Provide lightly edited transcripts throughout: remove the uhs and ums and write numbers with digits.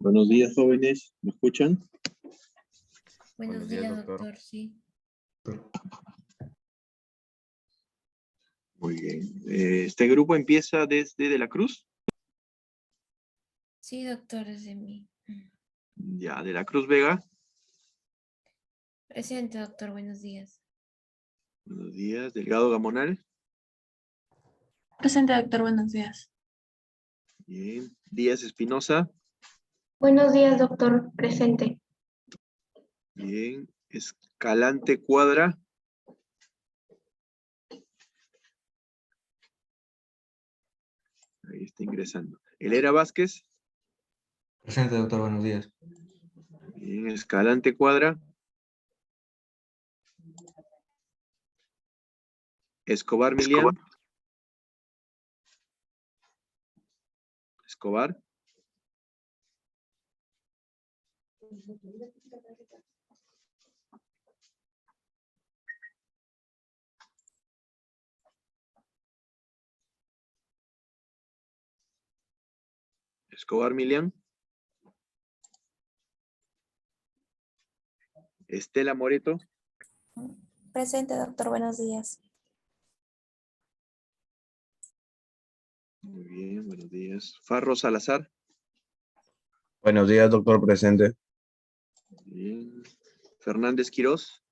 Buenos días, jóvenes. ¿Me escuchan? Buenos días, doctor. Sí. Muy bien. ¿Este grupo empieza desde De la Cruz? Sí, doctor, es de mí. Ya, De la Cruz Vega. Presente, doctor. Buenos días. Buenos días. Delgado Gamonal. Presente, doctor. Buenos días. Bien. Díaz Espinosa. Buenos días, doctor. Presente. Bien. Escalante Cuadra. Ahí está ingresando. Helera Vázquez. Presente, doctor, buenos días. Bien. Escalante Cuadra. Escobar Milian. Escobar. Escobar Milian. Estela Moreto. Presente, doctor. Buenos días. Muy bien, buenos días. Farro Salazar. Buenos días, doctor, presente. Bien. Fernández Quirós.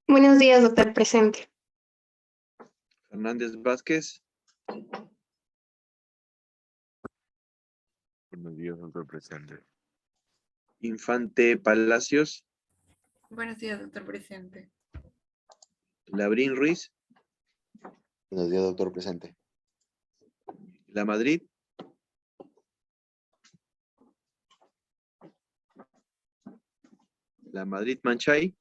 Buenos días, doctor. Presente. Fernández Vázquez. Buenos días, doctor presente. Infante Palacios. Buenos días, doctor. Presente. Labrín Ruiz. Buenos días, doctor presente. La Madrid. La Madrid Manchay.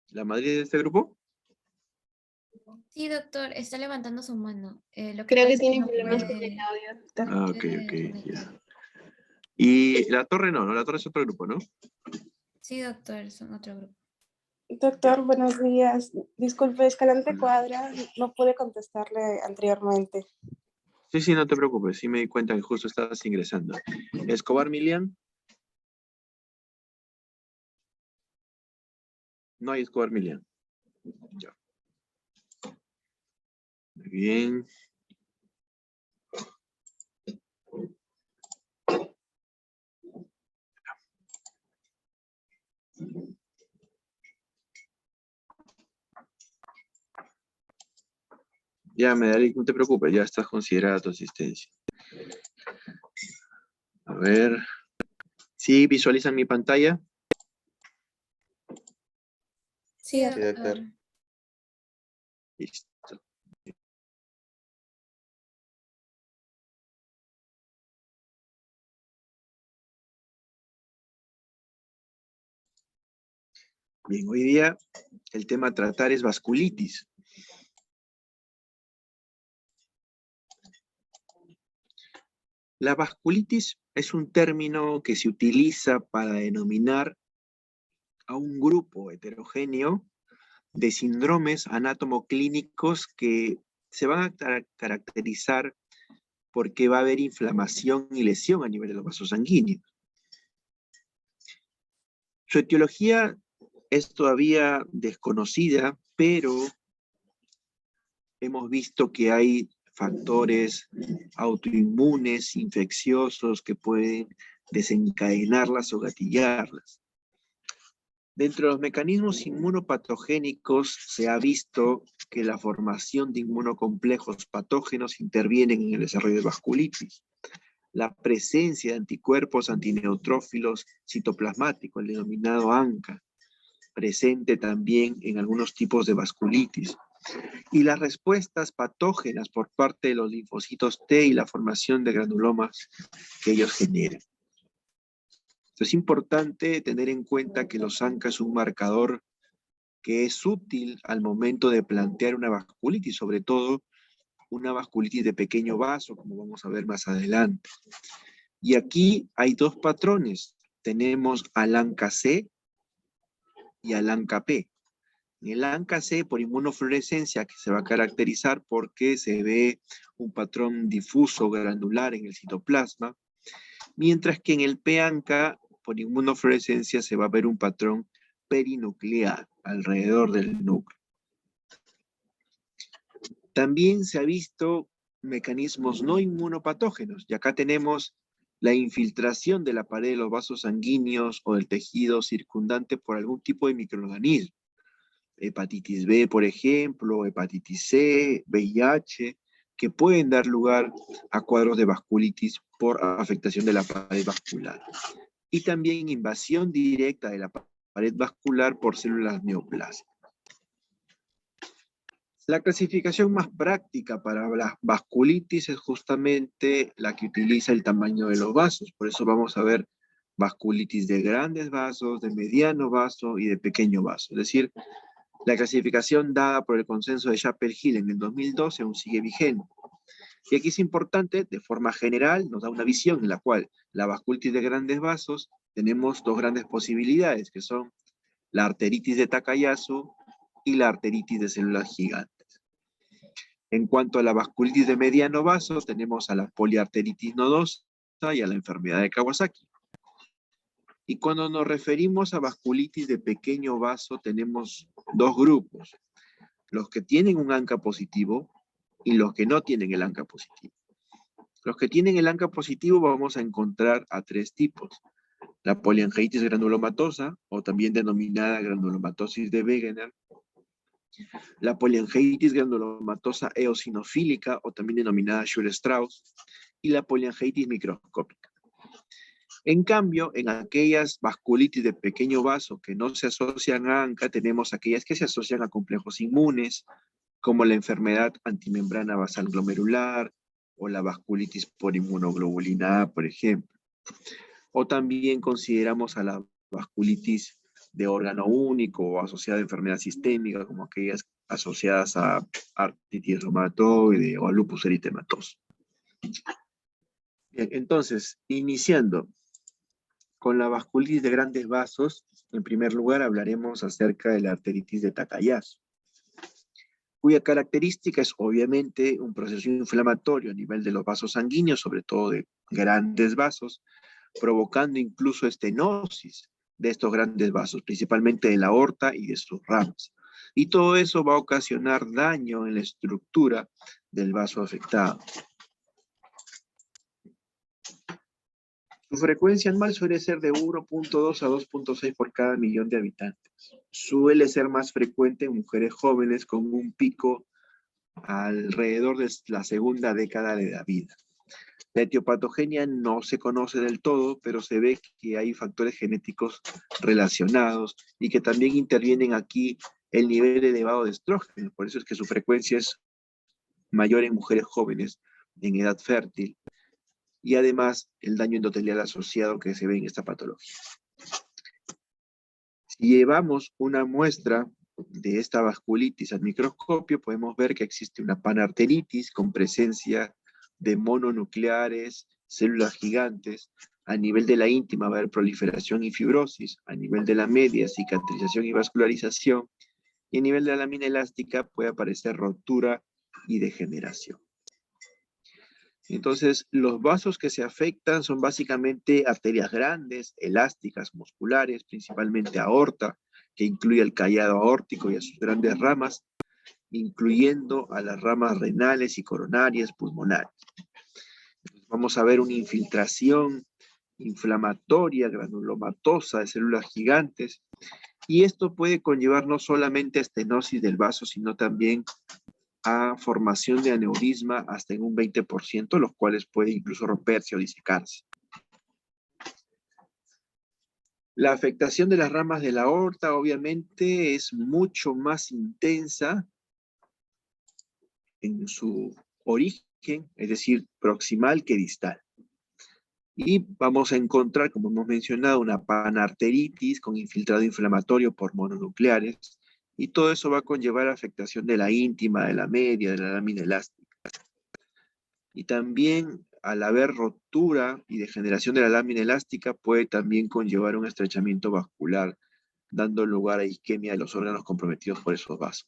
¿La Madrid de este grupo? Sí, doctor. Está levantando su mano. Lo Creo que pasa es tiene no problemas con puede- el audio, doctor. Ah, ok, puede ok, conectar. ya. Y La Torre no, La Torre es otro grupo, ¿no? Sí, doctor. Son otro grupo. Doctor, buenos días. Disculpe, Escalante Cuadra, no pude contestarle anteriormente. Sí, no te preocupes, sí me di cuenta que justo estabas ingresando. Escobar Milian. No hay Escobar Milian. Ya. Muy bien. Ya, Medalí, no te preocupes, ya estás considerada tu asistencia. A ver. ¿Sí visualizan mi pantalla? Sí, Sí, doctor. doctor. Listo. Bien, hoy día el tema a tratar es vasculitis. La vasculitis es un término que se utiliza para denominar a un grupo heterogéneo de síndromes anatomoclínicos que se van a caracterizar porque va a haber inflamación y lesión a nivel de los vasos sanguíneos. Su etiología es todavía desconocida, pero hemos visto que hay factores autoinmunes, infecciosos, que pueden desencadenarlas o gatillarlas. Dentro de los mecanismos inmunopatogénicos se ha visto que la formación de inmunocomplejos patógenos intervienen en el desarrollo de vasculitis. La presencia de anticuerpos antineutrófilos citoplasmáticos, el denominado ANCA, presente también en algunos tipos de vasculitis. Y las respuestas patógenas por parte de los linfocitos T y la formación de granulomas que ellos generan. Es importante tener en cuenta que los ANCA es un marcador que es útil al momento de plantear una vasculitis, sobre todo una vasculitis de pequeño vaso, como vamos a ver más adelante. Y aquí hay dos patrones. Tenemos al ANCA C y al ANCA P. En el ANCA-C por inmunofluorescencia, que se va a caracterizar porque se ve un patrón difuso granular en el citoplasma, mientras que en el PANCA por inmunofluorescencia se va a ver un patrón perinuclear alrededor del núcleo. También se ha visto mecanismos no inmunopatógenos, y acá tenemos la infiltración de la pared de los vasos sanguíneos o del tejido circundante por algún tipo de microorganismo. Hepatitis B, por ejemplo, hepatitis C, VIH, que pueden dar lugar a cuadros de vasculitis por afectación de la pared vascular. Y también invasión directa de la pared vascular por células neoplásicas. La clasificación más práctica para la vasculitis es justamente la que utiliza el tamaño de los vasos. Por eso vamos a ver vasculitis de grandes vasos, de mediano vaso y de pequeño vaso. Es decir, la clasificación dada por el consenso de Chapel-Hill en el 2012 aún sigue vigente. Y aquí es importante, de forma general, nos da una visión en la cual la vasculitis de grandes vasos tenemos dos grandes posibilidades, que son la arteritis de Takayasu y la arteritis de células gigantes. En cuanto a la vasculitis de mediano vaso, tenemos a la poliarteritis nodosa y a la enfermedad de Kawasaki. Y cuando nos referimos a vasculitis de pequeño vaso, tenemos dos grupos. Los que tienen un ANCA positivo y los que no tienen el ANCA positivo. Los que tienen el ANCA positivo vamos a encontrar a tres tipos. La poliangiitis granulomatosa, o también denominada granulomatosis de Wegener. La poliangiitis granulomatosa eosinofílica, o también denominada Schur-Strauss. Y la poliangiitis microscópica. En cambio, en aquellas vasculitis de pequeño vaso que no se asocian a ANCA, tenemos aquellas que se asocian a complejos inmunes, como la enfermedad antimembrana basal glomerular, o la vasculitis por inmunoglobulina A, por ejemplo. O también consideramos a la vasculitis de órgano único o asociada a enfermedad sistémica, como aquellas asociadas a artritis reumatoide o a lupus eritematoso. Bien, entonces, iniciando con la vasculitis de grandes vasos, en primer lugar hablaremos acerca de la arteritis de Takayasu, cuya característica es obviamente un proceso inflamatorio a nivel de los vasos sanguíneos, sobre todo de grandes vasos, provocando incluso estenosis de estos grandes vasos, principalmente de la aorta y de sus ramas. Y todo eso va a ocasionar daño en la estructura del vaso afectado. Su frecuencia anual suele ser de 1.2 a 2.6 por cada millón de habitantes. Suele ser más frecuente en mujeres jóvenes con un pico alrededor de la segunda década de la vida. La etiopatogenia no se conoce del todo, pero se ve que hay factores genéticos relacionados y que también intervienen aquí el nivel elevado de estrógeno. Por eso es que su frecuencia es mayor en mujeres jóvenes en edad fértil. Y además el daño endotelial asociado que se ve en esta patología. Si llevamos una muestra de esta vasculitis al microscopio, podemos ver que existe una panarteritis con presencia de mononucleares, células gigantes. A nivel de la íntima va a haber proliferación y fibrosis. A nivel de la media, cicatrización y vascularización. Y a nivel de la lámina elástica puede aparecer rotura y degeneración. Entonces, los vasos que se afectan son básicamente arterias grandes, elásticas, musculares, principalmente aorta, que incluye el callado aórtico y a sus grandes ramas, incluyendo a las ramas renales y coronarias, pulmonares. Entonces, vamos a ver una infiltración inflamatoria, granulomatosa de células gigantes, y esto puede conllevar no solamente estenosis del vaso, sino también a formación de aneurisma hasta en un 20%, los cuales puede incluso romperse o disecarse. La afectación de las ramas de la aorta obviamente es mucho más intensa en su origen, es decir, proximal que distal. Y vamos a encontrar, como hemos mencionado, una panarteritis con infiltrado inflamatorio por mononucleares, y todo eso va a conllevar afectación de la íntima, de la media, de la lámina elástica. Y también, al haber rotura y degeneración de la lámina elástica, puede también conllevar un estrechamiento vascular dando lugar a isquemia de los órganos comprometidos por esos vasos.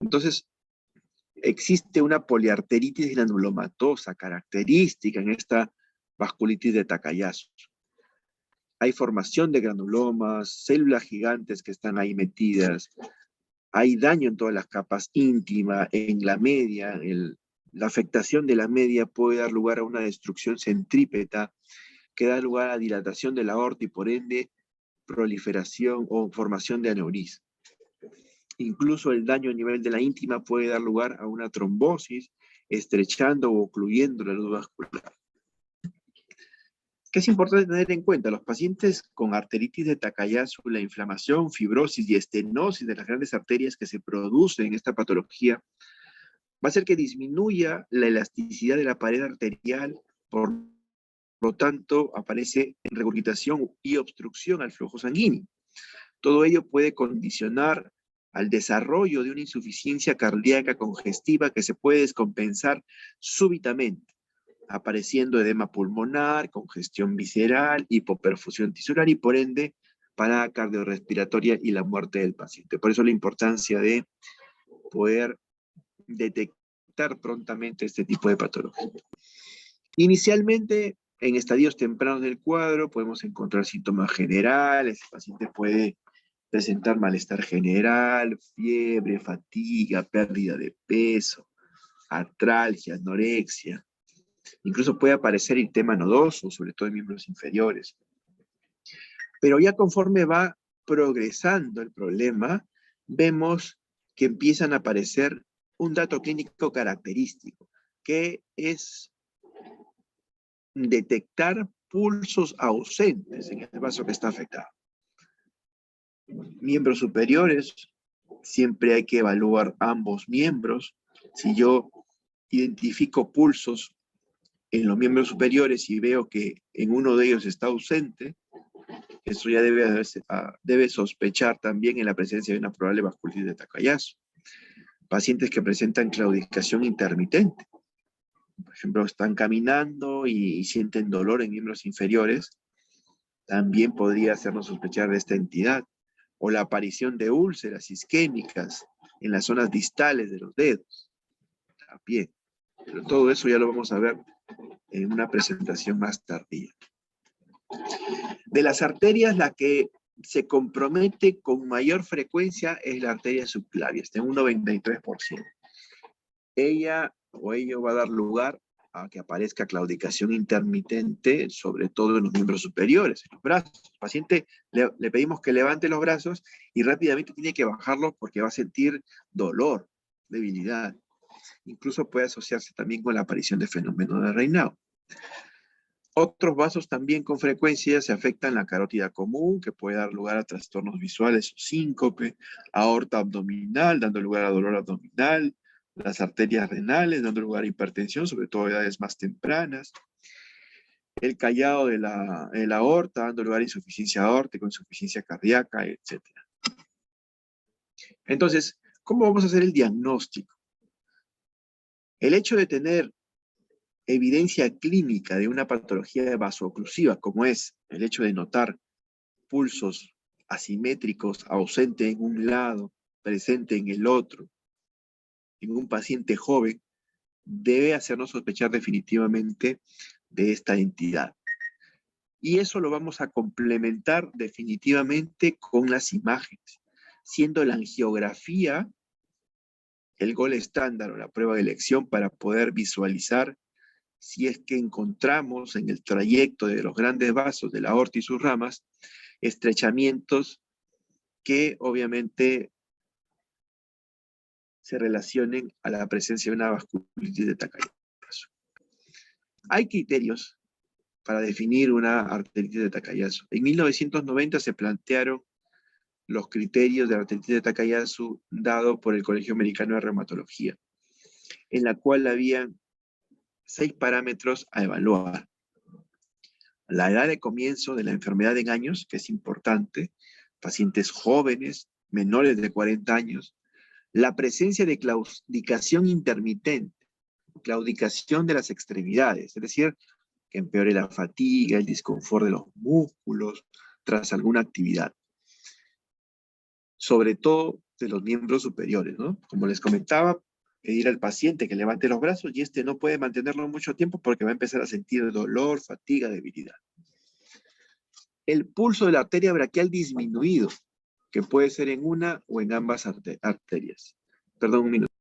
Entonces, existe una poliarteritis granulomatosa característica en esta vasculitis de Takayasu. Hay formación de granulomas, células gigantes que están ahí metidas, hay daño en todas las capas íntimas, en la media, la afectación de la media puede dar lugar a una destrucción centrípeta que da lugar a dilatación de la aorta y por ende proliferación o formación de aneurisma. Incluso el daño a nivel de la íntima puede dar lugar a una trombosis, estrechando o ocluyendo la luz vascular. ¿Qué es importante tener en cuenta? Los pacientes con arteritis de Takayasu, la inflamación, fibrosis y estenosis de las grandes arterias que se producen en esta patología va a hacer que disminuya la elasticidad de la pared arterial, por lo tanto aparece regurgitación y obstrucción al flujo sanguíneo. Todo ello puede condicionar al desarrollo de una insuficiencia cardíaca congestiva que se puede descompensar súbitamente, apareciendo edema pulmonar, congestión visceral, hipoperfusión tisular y por ende parada cardiorrespiratoria y la muerte del paciente. Por eso la importancia de poder detectar prontamente este tipo de patología. Inicialmente, en estadios tempranos del cuadro, podemos encontrar síntomas generales. El paciente puede presentar malestar general, fiebre, fatiga, pérdida de peso, artralgia, anorexia. Incluso puede aparecer eritema nodoso, sobre todo en miembros inferiores. Pero ya conforme va progresando el problema, vemos que empiezan a aparecer un dato clínico característico, que es detectar pulsos ausentes en el vaso que está afectado. Miembros superiores, siempre hay que evaluar ambos miembros. Si yo identifico pulsos en los miembros superiores y veo que en uno de ellos está ausente, eso ya debe sospechar también en la presencia de una probable vasculitis de Takayasu. Pacientes que presentan claudicación intermitente, por ejemplo, están caminando y sienten dolor en miembros inferiores, también podría hacernos sospechar de esta entidad. O la aparición de úlceras isquémicas en las zonas distales de los dedos, también. Pero todo eso ya lo vamos a ver en una presentación más tardía. De las arterias, la que se compromete con mayor frecuencia es la arteria subclavia, está en un 93%. Ella o ello va a dar lugar a que aparezca claudicación intermitente, sobre todo en los miembros superiores, en los brazos. Al paciente le pedimos que levante los brazos y rápidamente tiene que bajarlos porque va a sentir dolor, debilidad. Incluso puede asociarse también con la aparición de fenómeno de Raynaud. Otros vasos también con frecuencia se afectan la carótida común, que puede dar lugar a trastornos visuales o síncope, aorta abdominal, dando lugar a dolor abdominal, las arterias renales, dando lugar a hipertensión, sobre todo a edades más tempranas, el callado de la aorta, dando lugar a insuficiencia aórtica, insuficiencia cardíaca, etc. Entonces, ¿cómo vamos a hacer el diagnóstico? El hecho de tener evidencia clínica de una patología vasooclusiva, como es el hecho de notar pulsos asimétricos, ausente en un lado, presente en el otro, en un paciente joven, debe hacernos sospechar definitivamente de esta entidad. Y eso lo vamos a complementar definitivamente con las imágenes, siendo la angiografía el gol estándar o la prueba de elección para poder visualizar si es que encontramos en el trayecto de los grandes vasos de la aorta y sus ramas estrechamientos que obviamente se relacionen a la presencia de una vasculitis de Takayasu. Hay criterios para definir una arteritis de Takayasu. En 1990 se plantearon los criterios de arteritis de Takayasu dado por el Colegio Americano de Reumatología, en la cual habían 6 parámetros a evaluar. La edad de comienzo de la enfermedad en años, que es importante, pacientes jóvenes, menores de 40 años, la presencia de claudicación intermitente, claudicación de las extremidades, es decir, que empeore la fatiga, el disconfort de los músculos tras alguna actividad. sobre todo de los miembros superiores, ¿no? Como les comentaba, pedir al paciente que levante los brazos y este no puede mantenerlo mucho tiempo porque va a empezar a sentir dolor, fatiga, debilidad. El pulso de la arteria braquial disminuido, que puede ser en una o en ambas arterias. Perdón, un minuto.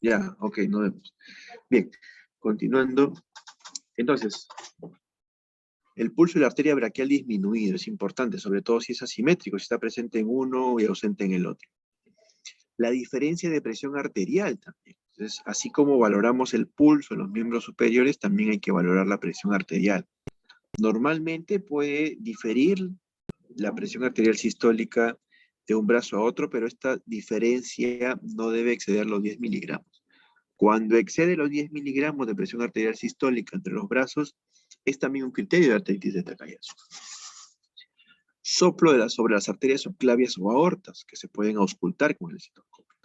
Ya, ok, nos vemos. Bien, continuando. Entonces, el pulso de la arteria braquial disminuido es importante, sobre todo si es asimétrico, si está presente en uno y ausente en el otro. La diferencia de presión arterial también. Entonces, así como valoramos el pulso en los miembros superiores, también hay que valorar la presión arterial. Normalmente puede diferir la presión arterial sistólica de un brazo a otro, pero esta diferencia no debe exceder los 10 miligramos. Cuando excede los 10 miligramos de presión arterial sistólica entre los brazos, es también un criterio de arteritis de Takayasu. Soplo sobre las arterias subclavias o aortas, que se pueden auscultar con el estetoscopio.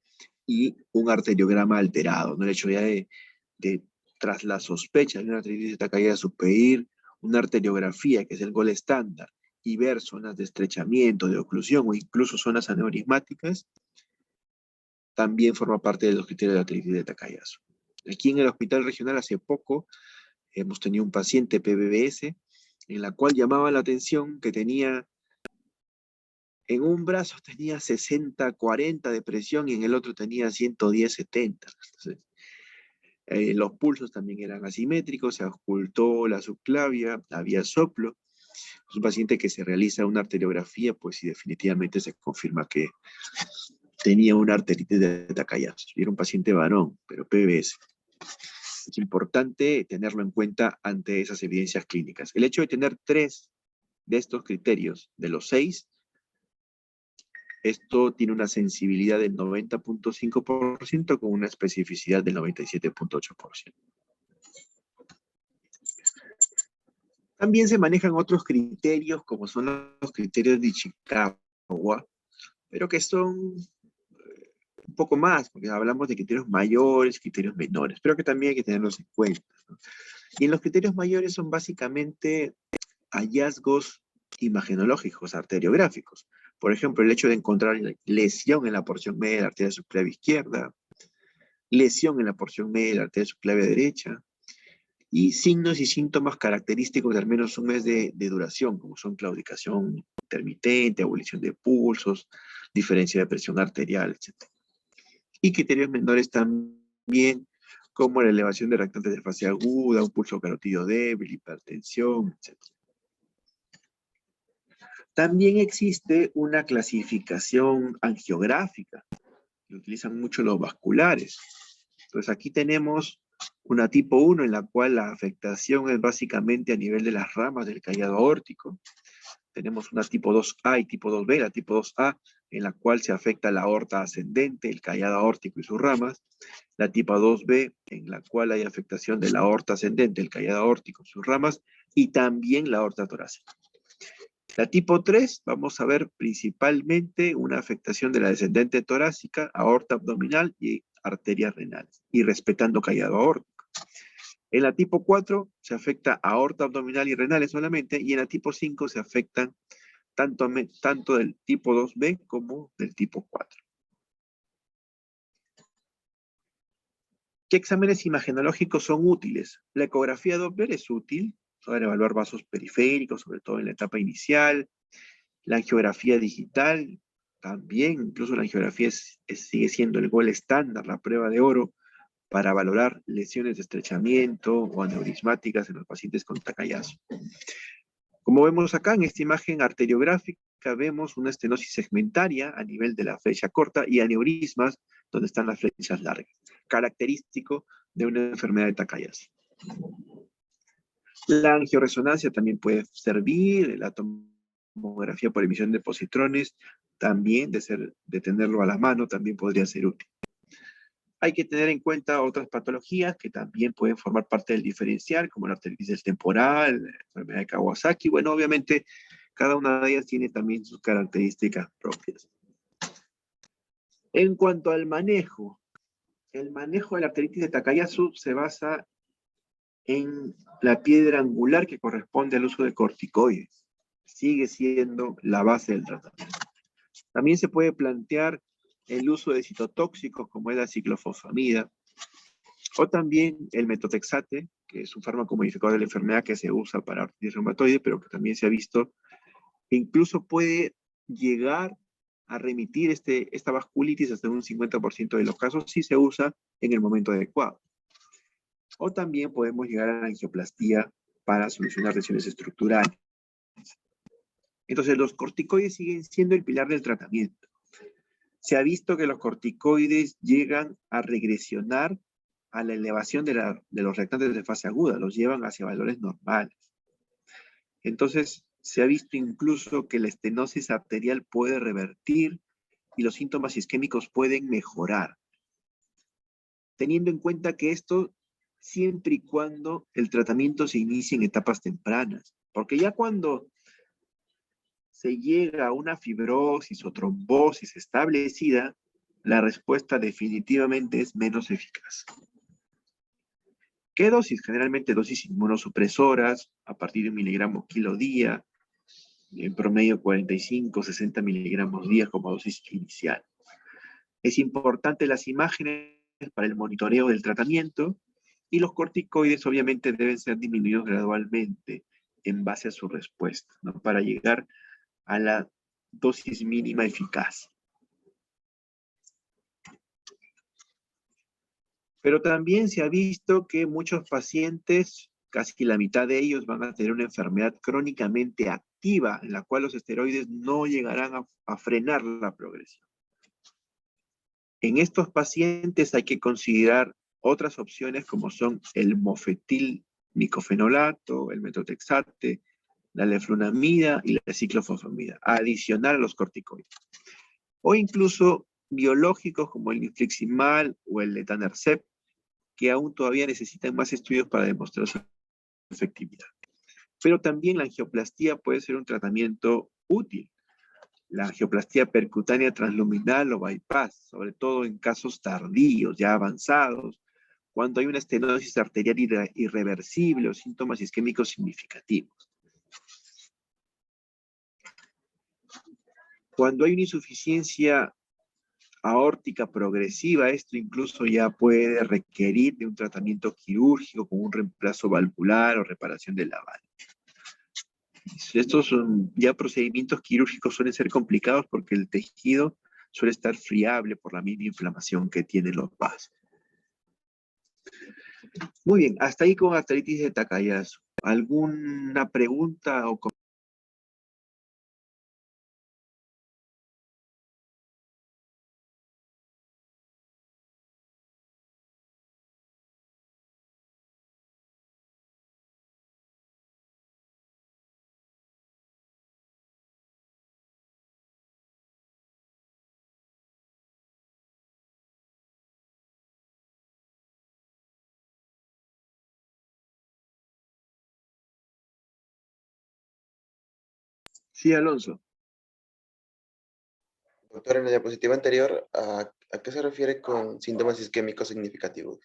Y un arteriograma alterado, ¿no? El hecho ya de tras la sospecha de una arteritis de Takayasu, pedir una arteriografía, que es el gol estándar, y ver zonas de estrechamiento, de oclusión o incluso zonas aneurismáticas, también forma parte de los criterios de arteritis de Takayasu. Aquí en el hospital regional hace poco hemos tenido un paciente PBBS en la cual llamaba la atención que tenía, en un brazo tenía 60-40 de presión y en el otro tenía 110-70. Entonces, los pulsos también eran asimétricos, se ocultó la subclavia, había soplo. Es un paciente que se realiza una arteriografía, pues y definitivamente se confirma que tenía una arteritis de Takayasu. Era un paciente varón, pero PBS. Es importante tenerlo en cuenta ante esas evidencias clínicas. El hecho de tener 3 de estos criterios, de los 6, esto tiene una sensibilidad del 90.5% con una especificidad del 97.8%. También se manejan otros criterios, como son los criterios de Ishikawa, pero que son un poco más, porque hablamos de criterios mayores, criterios menores, pero que también hay que tenerlos en cuenta, ¿no? Y en los criterios mayores son básicamente hallazgos imagenológicos, arteriográficos. Por ejemplo, el hecho de encontrar lesión en la porción media de la arteria subclavia izquierda, lesión en la porción media de la arteria subclavia derecha, y signos y síntomas característicos de al menos un mes de duración, como son claudicación intermitente, abolición de pulsos, diferencia de presión arterial, etc. Y criterios menores también, como la elevación de reactantes de fase aguda, un pulso carotidio débil, hipertensión, etc. También existe una clasificación angiográfica, que utilizan mucho los vasculares. Entonces aquí tenemos una tipo 1 en la cual la afectación es básicamente a nivel de las ramas del callado aórtico. Tenemos una tipo 2A y tipo 2B. La tipo 2A en la cual se afecta la aorta ascendente, el callado aórtico y sus ramas. La tipo 2B en la cual hay afectación de la aorta ascendente, el callado aórtico y sus ramas, y también la aorta torácica. La tipo 3, vamos a ver principalmente una afectación de la descendente torácica, aorta abdominal y arterias renales, y respetando callado aórtico. En la tipo 4 se afecta aorta abdominal y renales solamente, y en la tipo 5 se afectan tanto del tipo 2B como del tipo 4. ¿Qué exámenes imagenológicos son útiles? La ecografía Doppler es útil para evaluar vasos periféricos, sobre todo en la etapa inicial. La angiografía digital también, incluso la angiografía sigue siendo el gol estándar, la prueba de oro, para valorar lesiones de estrechamiento o aneurismáticas en los pacientes con Takayasu. Como vemos acá en esta imagen arteriográfica, vemos una estenosis segmentaria a nivel de la flecha corta y aneurismas donde están las flechas largas, característico de una enfermedad de Takayasu. La angioresonancia también puede servir, la tomografía por emisión de positrones, también de tenerlo a la mano, también podría ser útil. Hay que tener en cuenta otras patologías que también pueden formar parte del diferencial, como la arteritis temporal, la enfermedad de Kawasaki. Bueno, obviamente, cada una de ellas tiene también sus características propias. En cuanto al manejo, el manejo de la arteritis de Takayasu se basa en la piedra angular que corresponde al uso de corticoides. Sigue siendo la base del tratamiento. También se puede plantear el uso de citotóxicos como es la ciclofosfamida, o también el metotrexate, que es un fármaco modificador de la enfermedad que se usa para artritis reumatoide, pero que también se ha visto que incluso puede llegar a remitir esta vasculitis hasta un 50% de los casos si se usa en el momento adecuado. O también podemos llegar a la angioplastía para solucionar lesiones estructurales. Entonces, los corticoides siguen siendo el pilar del tratamiento. Se ha visto que los corticoides llegan a regresionar a la elevación de los reactantes de fase aguda, los llevan hacia valores normales. Entonces, se ha visto incluso que la estenosis arterial puede revertir y los síntomas isquémicos pueden mejorar. Teniendo en cuenta que esto siempre y cuando el tratamiento se inicie en etapas tempranas, porque ya cuando se llega a una fibrosis o trombosis establecida, la respuesta definitivamente es menos eficaz. ¿Qué dosis? Generalmente dosis inmunosupresoras, a partir de 1 miligramo kilo día, en promedio 45-60 miligramos día como dosis inicial. Es importante las imágenes para el monitoreo del tratamiento y los corticoides obviamente deben ser disminuidos gradualmente en base a su respuesta, ¿no? Para llegar a la dosis mínima eficaz. Pero también se ha visto que muchos pacientes, casi la mitad de ellos, van a tener una enfermedad crónicamente activa, en la cual los esteroides no llegarán a frenar la progresión. En estos pacientes hay que considerar otras opciones como son el mofetil-nicofenolato, el metotrexate, la leflunomida y la ciclofosfamida, adicional a los corticoides. O incluso biológicos como el infliximab o el etanercept, que aún todavía necesitan más estudios para demostrar su efectividad. Pero también la angioplastía puede ser un tratamiento útil. La angioplastía percutánea transluminal o bypass, sobre todo en casos tardíos, ya avanzados, cuando hay una estenosis arterial irreversible o síntomas isquémicos significativos. Cuando hay una insuficiencia aórtica progresiva, esto incluso ya puede requerir de un tratamiento quirúrgico como un reemplazo valvular o reparación de la válvula. Estos son ya procedimientos quirúrgicos, suelen ser complicados porque el tejido suele estar friable por la misma inflamación que tienen los vasos. Muy bien, hasta ahí con arteritis de Takayasu. ¿Alguna pregunta o comentario? Sí, Alonso. Doctor, en la diapositiva anterior, ¿a qué se refiere con síntomas isquémicos significativos?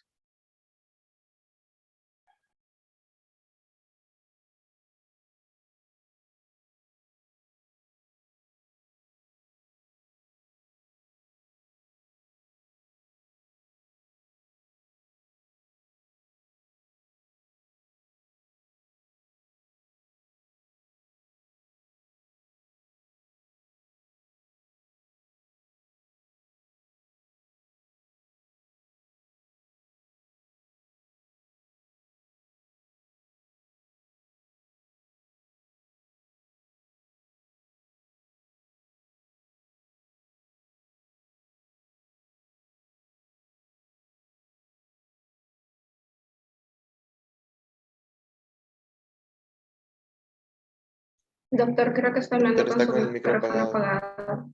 Doctor, creo que está hablando Doctor, con está su con el micro micrófono apagado. apagado.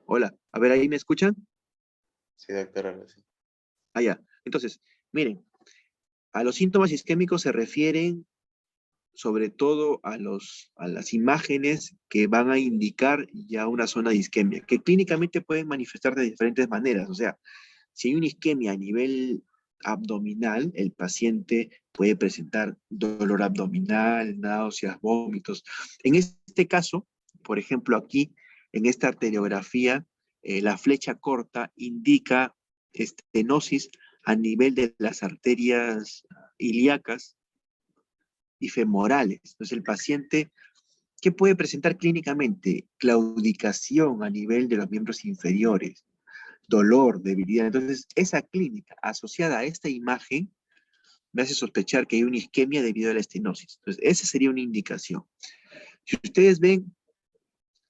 Hola, a ver, ¿ahí me escuchan? Sí, doctor, ahora sí. Ah, ya. Entonces, miren, a los síntomas isquémicos se refieren sobre todo a las imágenes que van a indicar ya una zona de isquemia, que clínicamente pueden manifestar de diferentes maneras. O sea, si hay una isquemia a nivel abdominal, el paciente puede presentar dolor abdominal, náuseas, vómitos. En este caso, por ejemplo, aquí, en esta arteriografía, la flecha corta indica estenosis a nivel de las arterias ilíacas y femorales. Entonces, el paciente, ¿qué puede presentar clínicamente? Claudicación a nivel de los miembros inferiores, dolor, debilidad. Entonces, esa clínica asociada a esta imagen me hace sospechar que hay una isquemia debido a la estenosis. Entonces, esa sería una indicación. Si ustedes ven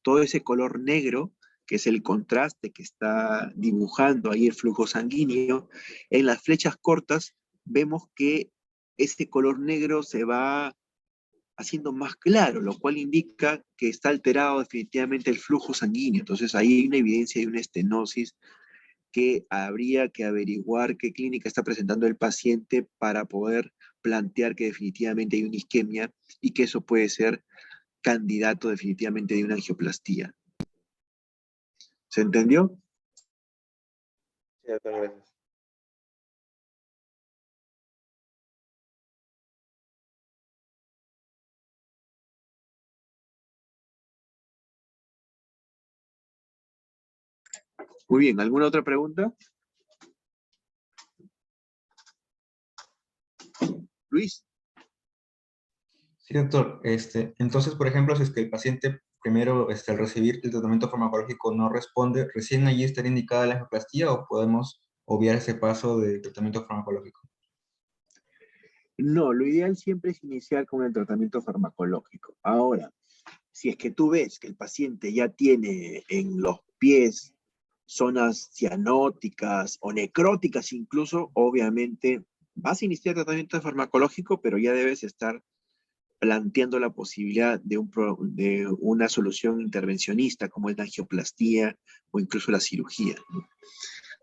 todo ese color negro, que es el contraste que está dibujando ahí el flujo sanguíneo, en las flechas cortas vemos que ese color negro se va haciendo más claro, lo cual indica que está alterado definitivamente el flujo sanguíneo. Entonces ahí hay una evidencia de una estenosis que habría que averiguar qué clínica está presentando el paciente para poder plantear que definitivamente hay una isquemia y que eso puede ser candidato definitivamente de una angioplastía. ¿Se entendió? Sí, doctor, gracias. Muy bien, ¿alguna otra pregunta? Luis. Sí, doctor. Entonces, por ejemplo, si es que el paciente primero, al recibir el tratamiento farmacológico no responde, ¿recién allí estaría indicada la angioplastia o podemos obviar ese paso de tratamiento farmacológico? No, lo ideal siempre es iniciar con el tratamiento farmacológico. Ahora, si es que tú ves que el paciente ya tiene en los pies zonas cianóticas o necróticas incluso, obviamente vas a iniciar tratamiento farmacológico, pero ya debes estar planteando la posibilidad de una solución intervencionista como es la angioplastía o incluso la cirugía, ¿no?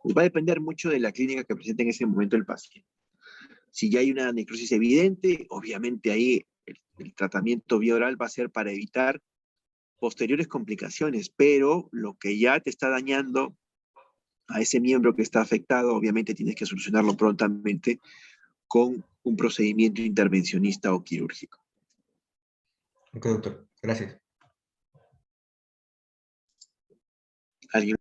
Pues va a depender mucho de la clínica que presente en ese momento el paciente. Si ya hay una necrosis evidente, obviamente ahí el tratamiento vía oral va a ser para evitar posteriores complicaciones, pero lo que ya te está dañando a ese miembro que está afectado, obviamente tienes que solucionarlo prontamente con un procedimiento intervencionista o quirúrgico. Ok, doctor. Gracias. ¿Alguien?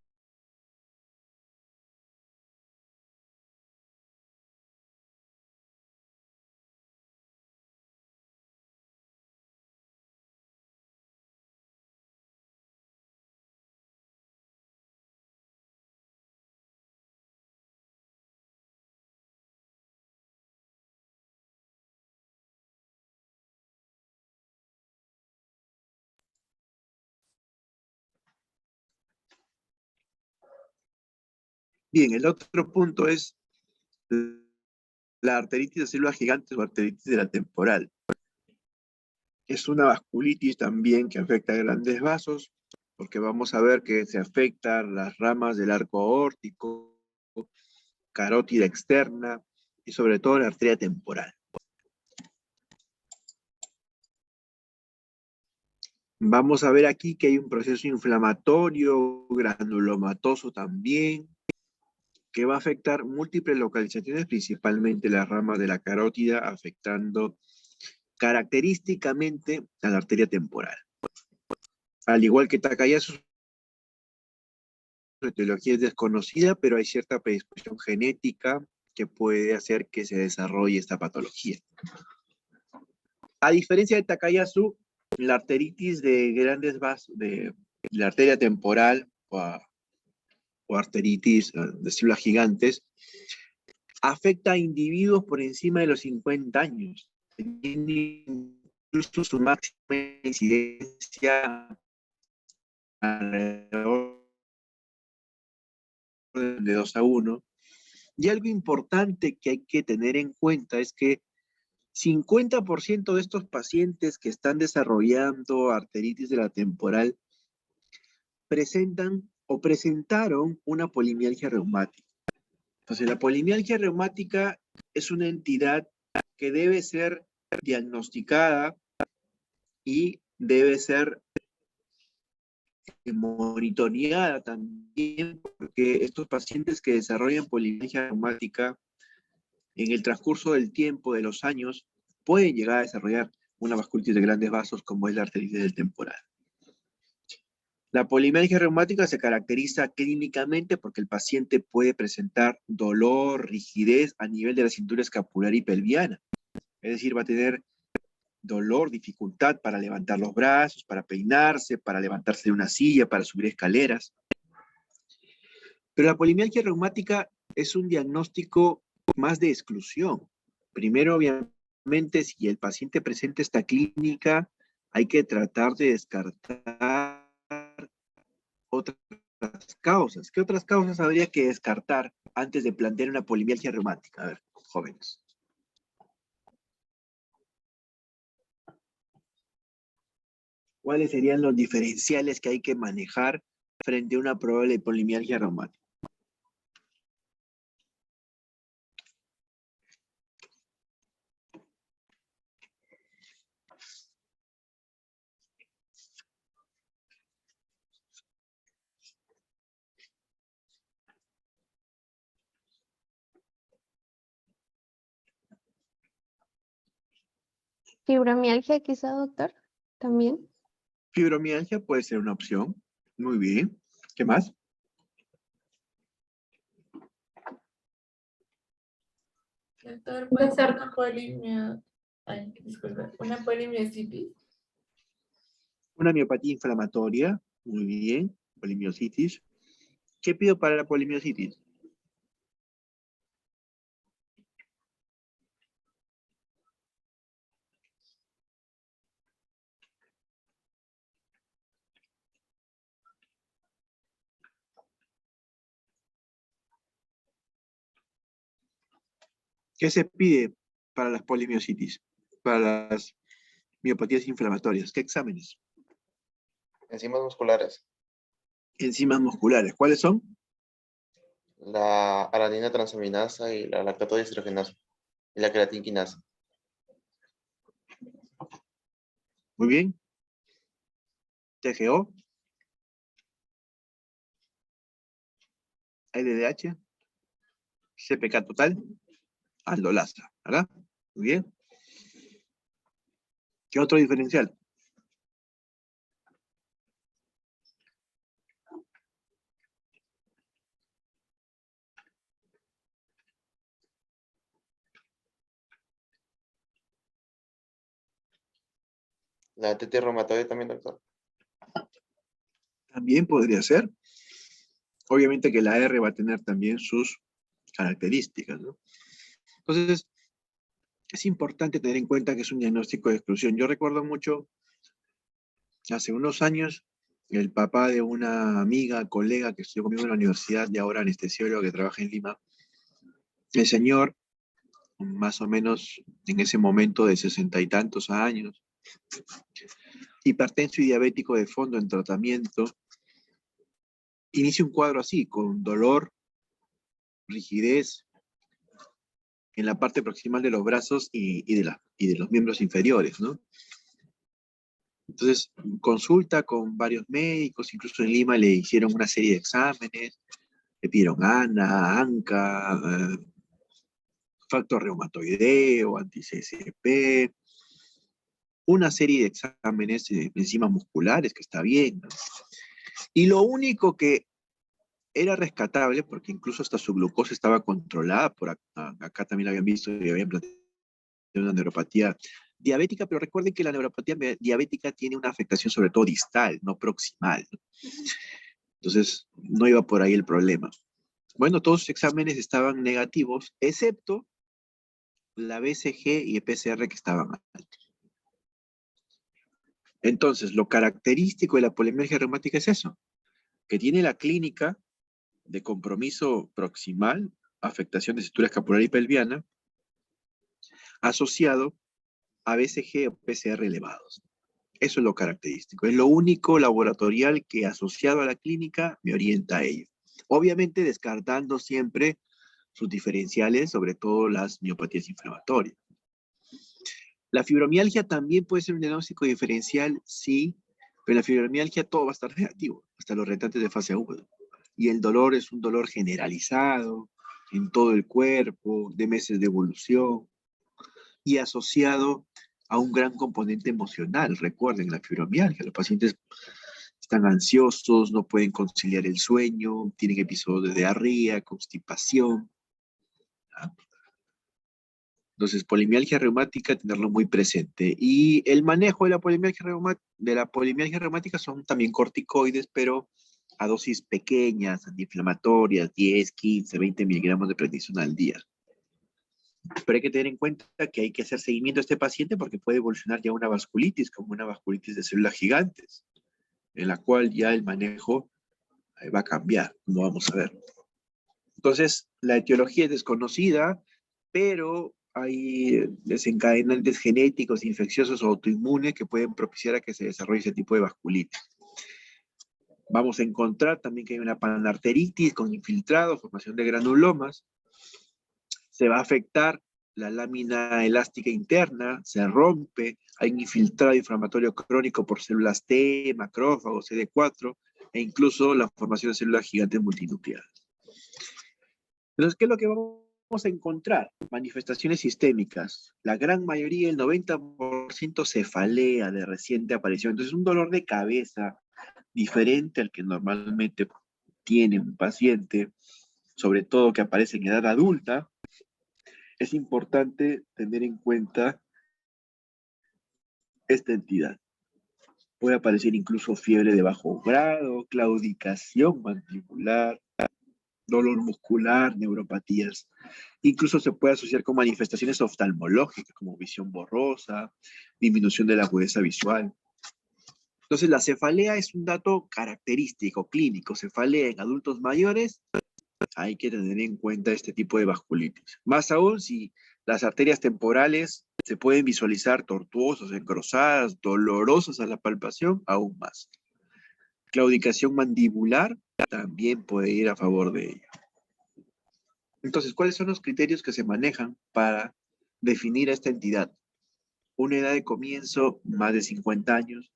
Bien, el otro punto es la arteritis de células gigantes o arteritis de la temporal. Es una vasculitis también que afecta a grandes vasos, porque vamos a ver que se afectan las ramas del arco aórtico, carótida externa y sobre todo la arteria temporal. Vamos a ver aquí que hay un proceso inflamatorio, granulomatoso también, que va a afectar múltiples localizaciones, principalmente las ramas de la carótida, afectando característicamente a la arteria temporal. Al igual que Takayasu, su etiología es desconocida, pero hay cierta predisposición genética que puede hacer que se desarrolle esta patología. A diferencia de Takayasu, la arteritis de grandes vasos, de la arteria temporal o arteritis de células gigantes, afecta a individuos por encima de los 50 años. Tiene incluso su máxima incidencia alrededor de 2 a 1. Y algo importante que hay que tener en cuenta es que 50% de estos pacientes que están desarrollando arteritis de la temporal presentan o presentaron una polimialgia reumática. Entonces, la polimialgia reumática es una entidad que debe ser diagnosticada y debe ser monitoreada también, porque estos pacientes que desarrollan polimialgia reumática en el transcurso del tiempo, de los años, pueden llegar a desarrollar una vasculitis de grandes vasos como es la arteritis del temporal. La polimialgia reumática se caracteriza clínicamente porque el paciente puede presentar dolor, rigidez a nivel de la cintura escapular y pelviana. Es decir, va a tener dolor, dificultad para levantar los brazos, para peinarse, para levantarse de una silla, para subir escaleras. Pero la polimialgia reumática es un diagnóstico más de exclusión. Primero, obviamente, si el paciente presenta esta clínica, hay que tratar de descartar otras causas. ¿Qué otras causas habría que descartar antes de plantear una polimialgia reumática? A ver, jóvenes. ¿Cuáles serían los diferenciales que hay que manejar frente a una probable polimialgia reumática? Fibromialgia quizá, doctor, también. Fibromialgia puede ser una opción. Muy bien. ¿Qué más? Doctor, puede ser una poliemia Ay, disculpe. ¿Una polimiositis? Una miopatía inflamatoria, muy bien, polimiositis. ¿Qué pido para la polimiositis? ¿Qué se pide para las polimiositis? Para las miopatías inflamatorias. ¿Qué exámenes? Enzimas musculares. Enzimas musculares. ¿Cuáles son? La alanina transaminasa y la lactato deshidrogenasa. Y la creatinquinasa. Muy bien. TGO. LDH. CPK total. Aldolasa. ¿Verdad? Muy bien. ¿Qué otro diferencial? La artritis reumatoide también, doctor. También podría ser. Obviamente que la R va a tener también sus características, ¿no? Entonces, es importante tener en cuenta que es un diagnóstico de exclusión. Yo recuerdo mucho, hace unos años, el papá de una amiga, colega que estudió conmigo en la universidad y ahora anestesiólogo que trabaja en Lima, el señor, más o menos en ese momento de 60 y tantos años, hipertenso y diabético de fondo en tratamiento, inicia un cuadro así, con dolor, rigidez en la parte proximal de los brazos y de los miembros inferiores, ¿no? Entonces, consulta con varios médicos, incluso en Lima le hicieron una serie de exámenes, le pidieron ANA, ANCA, factor reumatoideo, anti-CSP, una serie de exámenes de enzimas musculares, que está bien, ¿no? Y lo único que era rescatable, porque incluso hasta su glucosa estaba controlada, por acá también lo habían visto y habían planteado una neuropatía diabética, pero recuerden que la neuropatía diabética tiene una afectación sobre todo distal, no proximal, ¿no? Entonces, no iba por ahí el problema. Bueno, todos los exámenes estaban negativos, excepto la BCG y el PCR que estaban altos. Entonces, lo característico de la polimialgia reumática es eso, que tiene la clínica de compromiso proximal, afectación de cintura escapular y pelviana, asociado a BCG o PCR elevados. Eso es lo característico. Es lo único laboratorial que asociado a la clínica me orienta a ello. Obviamente descartando siempre sus diferenciales, sobre todo las miopatías inflamatorias. La fibromialgia también puede ser un diagnóstico diferencial, sí, pero en la fibromialgia todo va a estar negativo, hasta los retantes de fase aguda. Y el dolor es un dolor generalizado en todo el cuerpo, de meses de evolución, y asociado a un gran componente emocional. Recuerden, la fibromialgia, los pacientes están ansiosos, no pueden conciliar el sueño, tienen episodios de diarrea, constipación. ¿Ah? Entonces, polimialgia reumática, tenerlo muy presente. Y el manejo de la polimialgia reumática son también corticoides, pero a dosis pequeñas, antiinflamatorias, 10, 15, 20 miligramos de prednisona al día. Pero hay que tener en cuenta que hay que hacer seguimiento a este paciente porque puede evolucionar ya una vasculitis, como una vasculitis de células gigantes, en la cual ya el manejo va a cambiar, como vamos a ver. Entonces, la etiología es desconocida, pero hay desencadenantes genéticos, infecciosos o autoinmunes que pueden propiciar a que se desarrolle ese tipo de vasculitis. Vamos a encontrar también que hay una panarteritis con infiltrados, formación de granulomas. Se va a afectar la lámina elástica interna, se rompe, hay un infiltrado inflamatorio crónico por células T, macrófagos, CD4, e incluso la formación de células gigantes multinucleadas. Entonces, ¿qué es lo que vamos a encontrar? Manifestaciones sistémicas. La gran mayoría, el 90%, cefalea de reciente aparición. Entonces, un dolor de cabeza diferente al que normalmente tiene un paciente, sobre todo que aparece en edad adulta. Es importante tener en cuenta esta entidad. Puede aparecer incluso fiebre de bajo grado, claudicación mandibular, dolor muscular, neuropatías. Incluso se puede asociar con manifestaciones oftalmológicas como visión borrosa, disminución de la agudeza visual. Entonces, la cefalea es un dato característico, clínico. Cefalea en adultos mayores, hay que tener en cuenta este tipo de vasculitis. Más aún si las arterias temporales se pueden visualizar tortuosas, engrosadas, dolorosas a la palpación, aún más. Claudicación mandibular también puede ir a favor de ello. Entonces, ¿cuáles son los criterios que se manejan para definir a esta entidad? Una edad de comienzo, más de 50 años,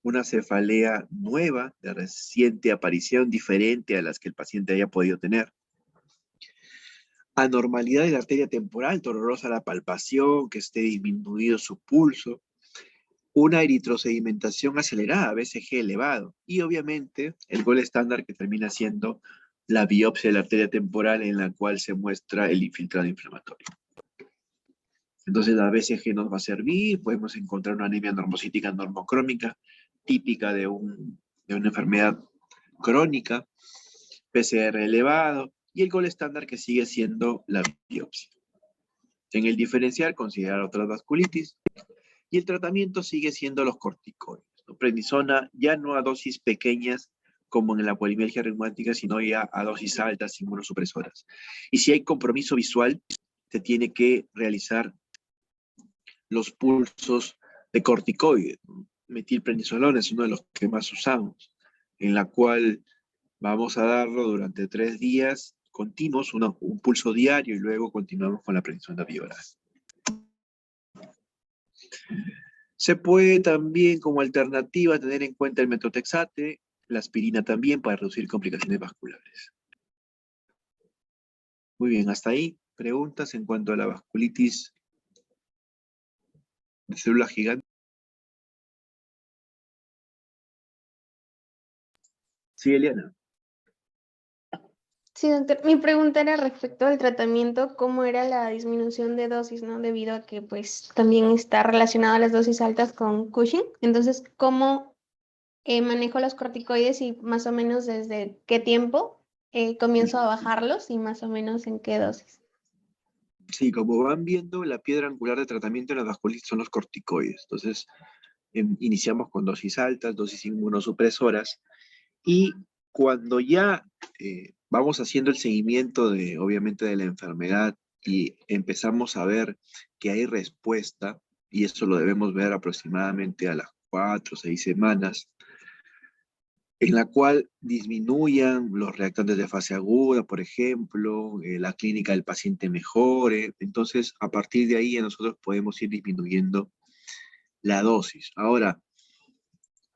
una cefalea nueva, de reciente aparición, diferente a las que el paciente haya podido tener. Anormalidad de la arteria temporal, dolorosa la palpación, que esté disminuido su pulso. Una eritrosedimentación acelerada, BCG elevado. Y obviamente el gol estándar que termina siendo la biopsia de la arteria temporal en la cual se muestra el infiltrado inflamatorio. Entonces la BCG nos va a servir, podemos encontrar una anemia normocítica normocrónica, típica de una enfermedad crónica, PCR elevado, y el gol estándar que sigue siendo la biopsia. En el diferencial, considerar otras vasculitis, y el tratamiento sigue siendo los corticoides. Prednisona ya no a dosis pequeñas como en la polimialgia reumática, sino ya a dosis altas, inmunosupresoras. Y si hay compromiso visual, se tiene que realizar los pulsos de corticoides. Metilprednisolona es uno de los que más usamos, en la cual vamos a darlo durante 3 días continuos, un pulso diario, y luego continuamos con la prednisona bioral. Se puede también, como alternativa, tener en cuenta el metotrexate, la aspirina también, para reducir complicaciones vasculares. Muy bien, hasta ahí. ¿Preguntas en cuanto a la vasculitis de célula gigante? Sí, Eliana. Sí, doctor. Mi pregunta era respecto al tratamiento, cómo era la disminución de dosis, ¿no? Debido a que pues también está relacionado a las dosis altas con Cushing. Entonces, ¿cómo manejo los corticoides y más o menos desde qué tiempo comienzo a bajarlos y más o menos en qué dosis? Sí, como van viendo, la piedra angular de tratamiento en la vasculitis son los corticoides. Entonces, iniciamos con dosis altas, dosis inmunosupresoras, y cuando ya vamos haciendo el seguimiento obviamente, de la enfermedad y empezamos a ver que hay respuesta, y eso lo debemos ver aproximadamente a las 4 o 6 semanas, en la cual disminuyan los reactantes de fase aguda, por ejemplo, la clínica del paciente mejore. Entonces, a partir de ahí nosotros podemos ir disminuyendo la dosis. Ahora,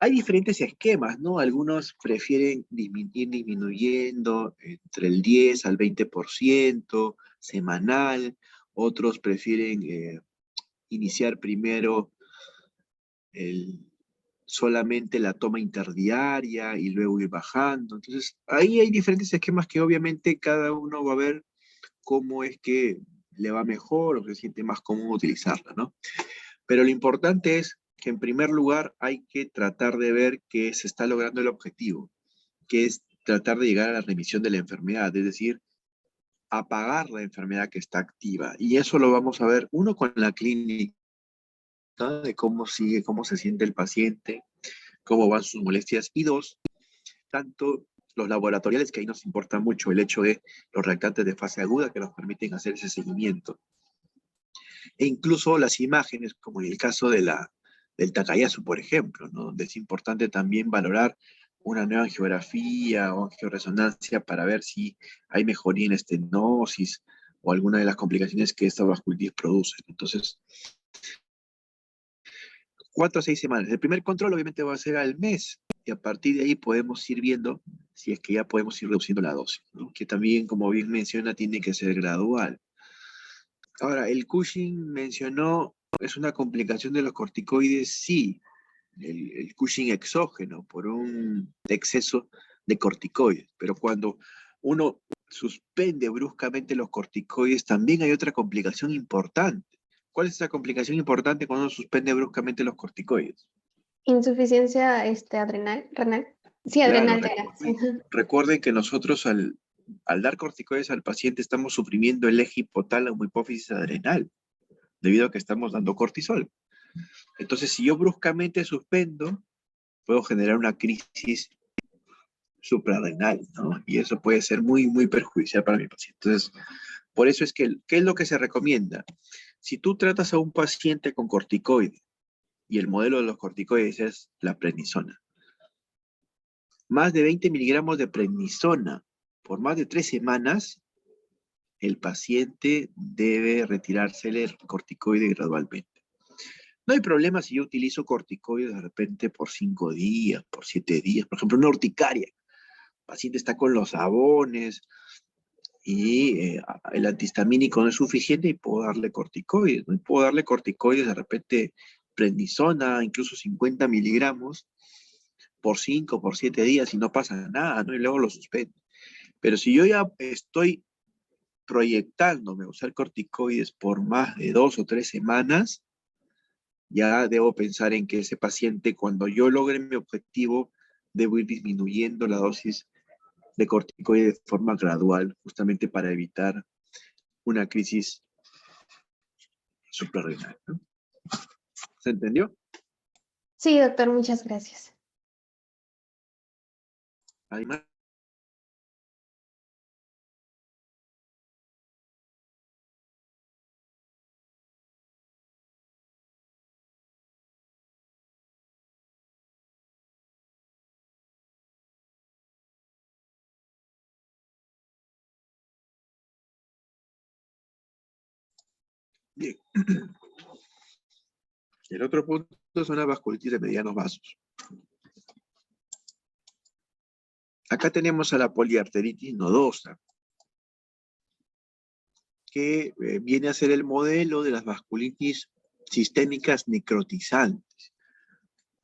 hay diferentes esquemas, ¿no? Algunos prefieren ir disminuyendo entre el 10 al 20% semanal, otros prefieren iniciar primero solamente la toma interdiaria y luego ir bajando. Entonces, ahí hay diferentes esquemas que obviamente cada uno va a ver cómo es que le va mejor o se siente más cómodo utilizarla, ¿no? Pero lo importante es que en primer lugar hay que tratar de ver que se está logrando el objetivo, que es tratar de llegar a la remisión de la enfermedad, es decir, apagar la enfermedad que está activa. Y eso lo vamos a ver, uno, con la clínica, ¿no? De cómo sigue, cómo se siente el paciente, cómo van sus molestias, y dos, tanto los laboratoriales, que ahí nos importa mucho el hecho de los reactantes de fase aguda que nos permiten hacer ese seguimiento. E incluso las imágenes, como en el caso del Takayasu, por ejemplo, ¿no? Donde es importante también valorar una nueva angiografía o angioresonancia para ver si hay mejoría en estenosis o alguna de las complicaciones que esta vasculitis produce. Entonces, 4 a 6 semanas. El primer control obviamente va a ser al mes, y a partir de ahí podemos ir viendo si es que ya podemos ir reduciendo la dosis, ¿no? Que también, como bien menciona, tiene que ser gradual. Ahora, el Cushing mencionó, ¿es una complicación de los corticoides? Sí, el Cushing exógeno por un exceso de corticoides, pero cuando uno suspende bruscamente los corticoides, también hay otra complicación importante, ¿Cuál es esa complicación importante cuando uno suspende bruscamente los corticoides? Insuficiencia renal. Sí, Claro, adrenal era. recuerden que nosotros al dar corticoides al paciente estamos suprimiendo el eje hipotálamo hipófisis adrenal, debido a que estamos dando cortisol. Entonces, si yo bruscamente suspendo, puedo generar una crisis suprarrenal, ¿no? Y eso puede ser muy, muy perjudicial para mi paciente. Entonces, por eso es que, ¿qué es lo que se recomienda? Si tú tratas a un paciente con corticoides, y el modelo de los corticoides es la prednisona, más de 20 miligramos de prednisona por más de 3 semanas, el paciente debe retirársele el corticoide gradualmente. No hay problema si yo utilizo corticoides de repente por 5 días, por 7 días, por ejemplo, una urticaria. El paciente está con los sabones y el antihistamínico no es suficiente y puedo darle corticoides, ¿no? Y puedo darle corticoides de repente prednisona, incluso 50 miligramos por 5, por 7 días y no pasa nada, ¿no? Y luego lo suspendo. Pero si yo ya estoy proyectándome a usar corticoides por más de 2 o 3 semanas, ya debo pensar en que ese paciente, cuando yo logre mi objetivo, debo ir disminuyendo la dosis de corticoides de forma gradual, justamente para evitar una crisis suprarrenal, ¿no? ¿Se entendió? Sí, doctor, muchas gracias. Además, bien. El otro punto son las vasculitis de medianos vasos. Acá tenemos a la poliarteritis nodosa, que viene a ser el modelo de las vasculitis sistémicas necrotizantes.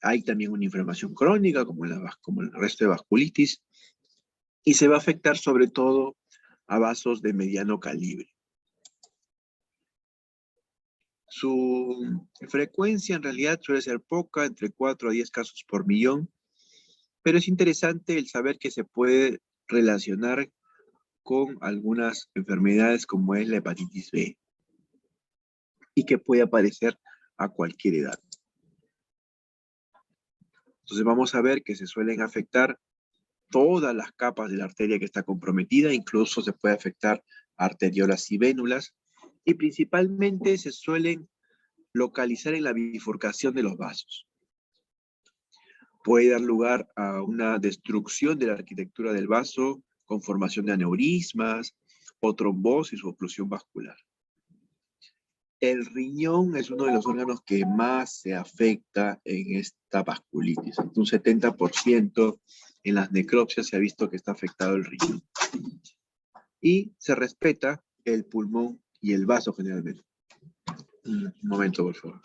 Hay también una inflamación crónica, como el resto de vasculitis, y se va a afectar sobre todo a vasos de mediano calibre. Su frecuencia en realidad suele ser poca, entre 4 a 10 casos por millón, pero es interesante el saber que se puede relacionar con algunas enfermedades como es la hepatitis B y que puede aparecer a cualquier edad. Entonces vamos a ver que se suelen afectar todas las capas de la arteria que está comprometida, incluso se puede afectar arteriolas y vénulas, y principalmente se suelen localizar en la bifurcación de los vasos. Puede dar lugar a una destrucción de la arquitectura del vaso con formación de aneurismas o trombosis o oclusión vascular. El riñón es uno de los órganos que más se afecta en esta vasculitis. Un 70% en las necropsias se ha visto que está afectado el riñón. Y se respeta el pulmón y el vaso generalmente. Un momento, por favor.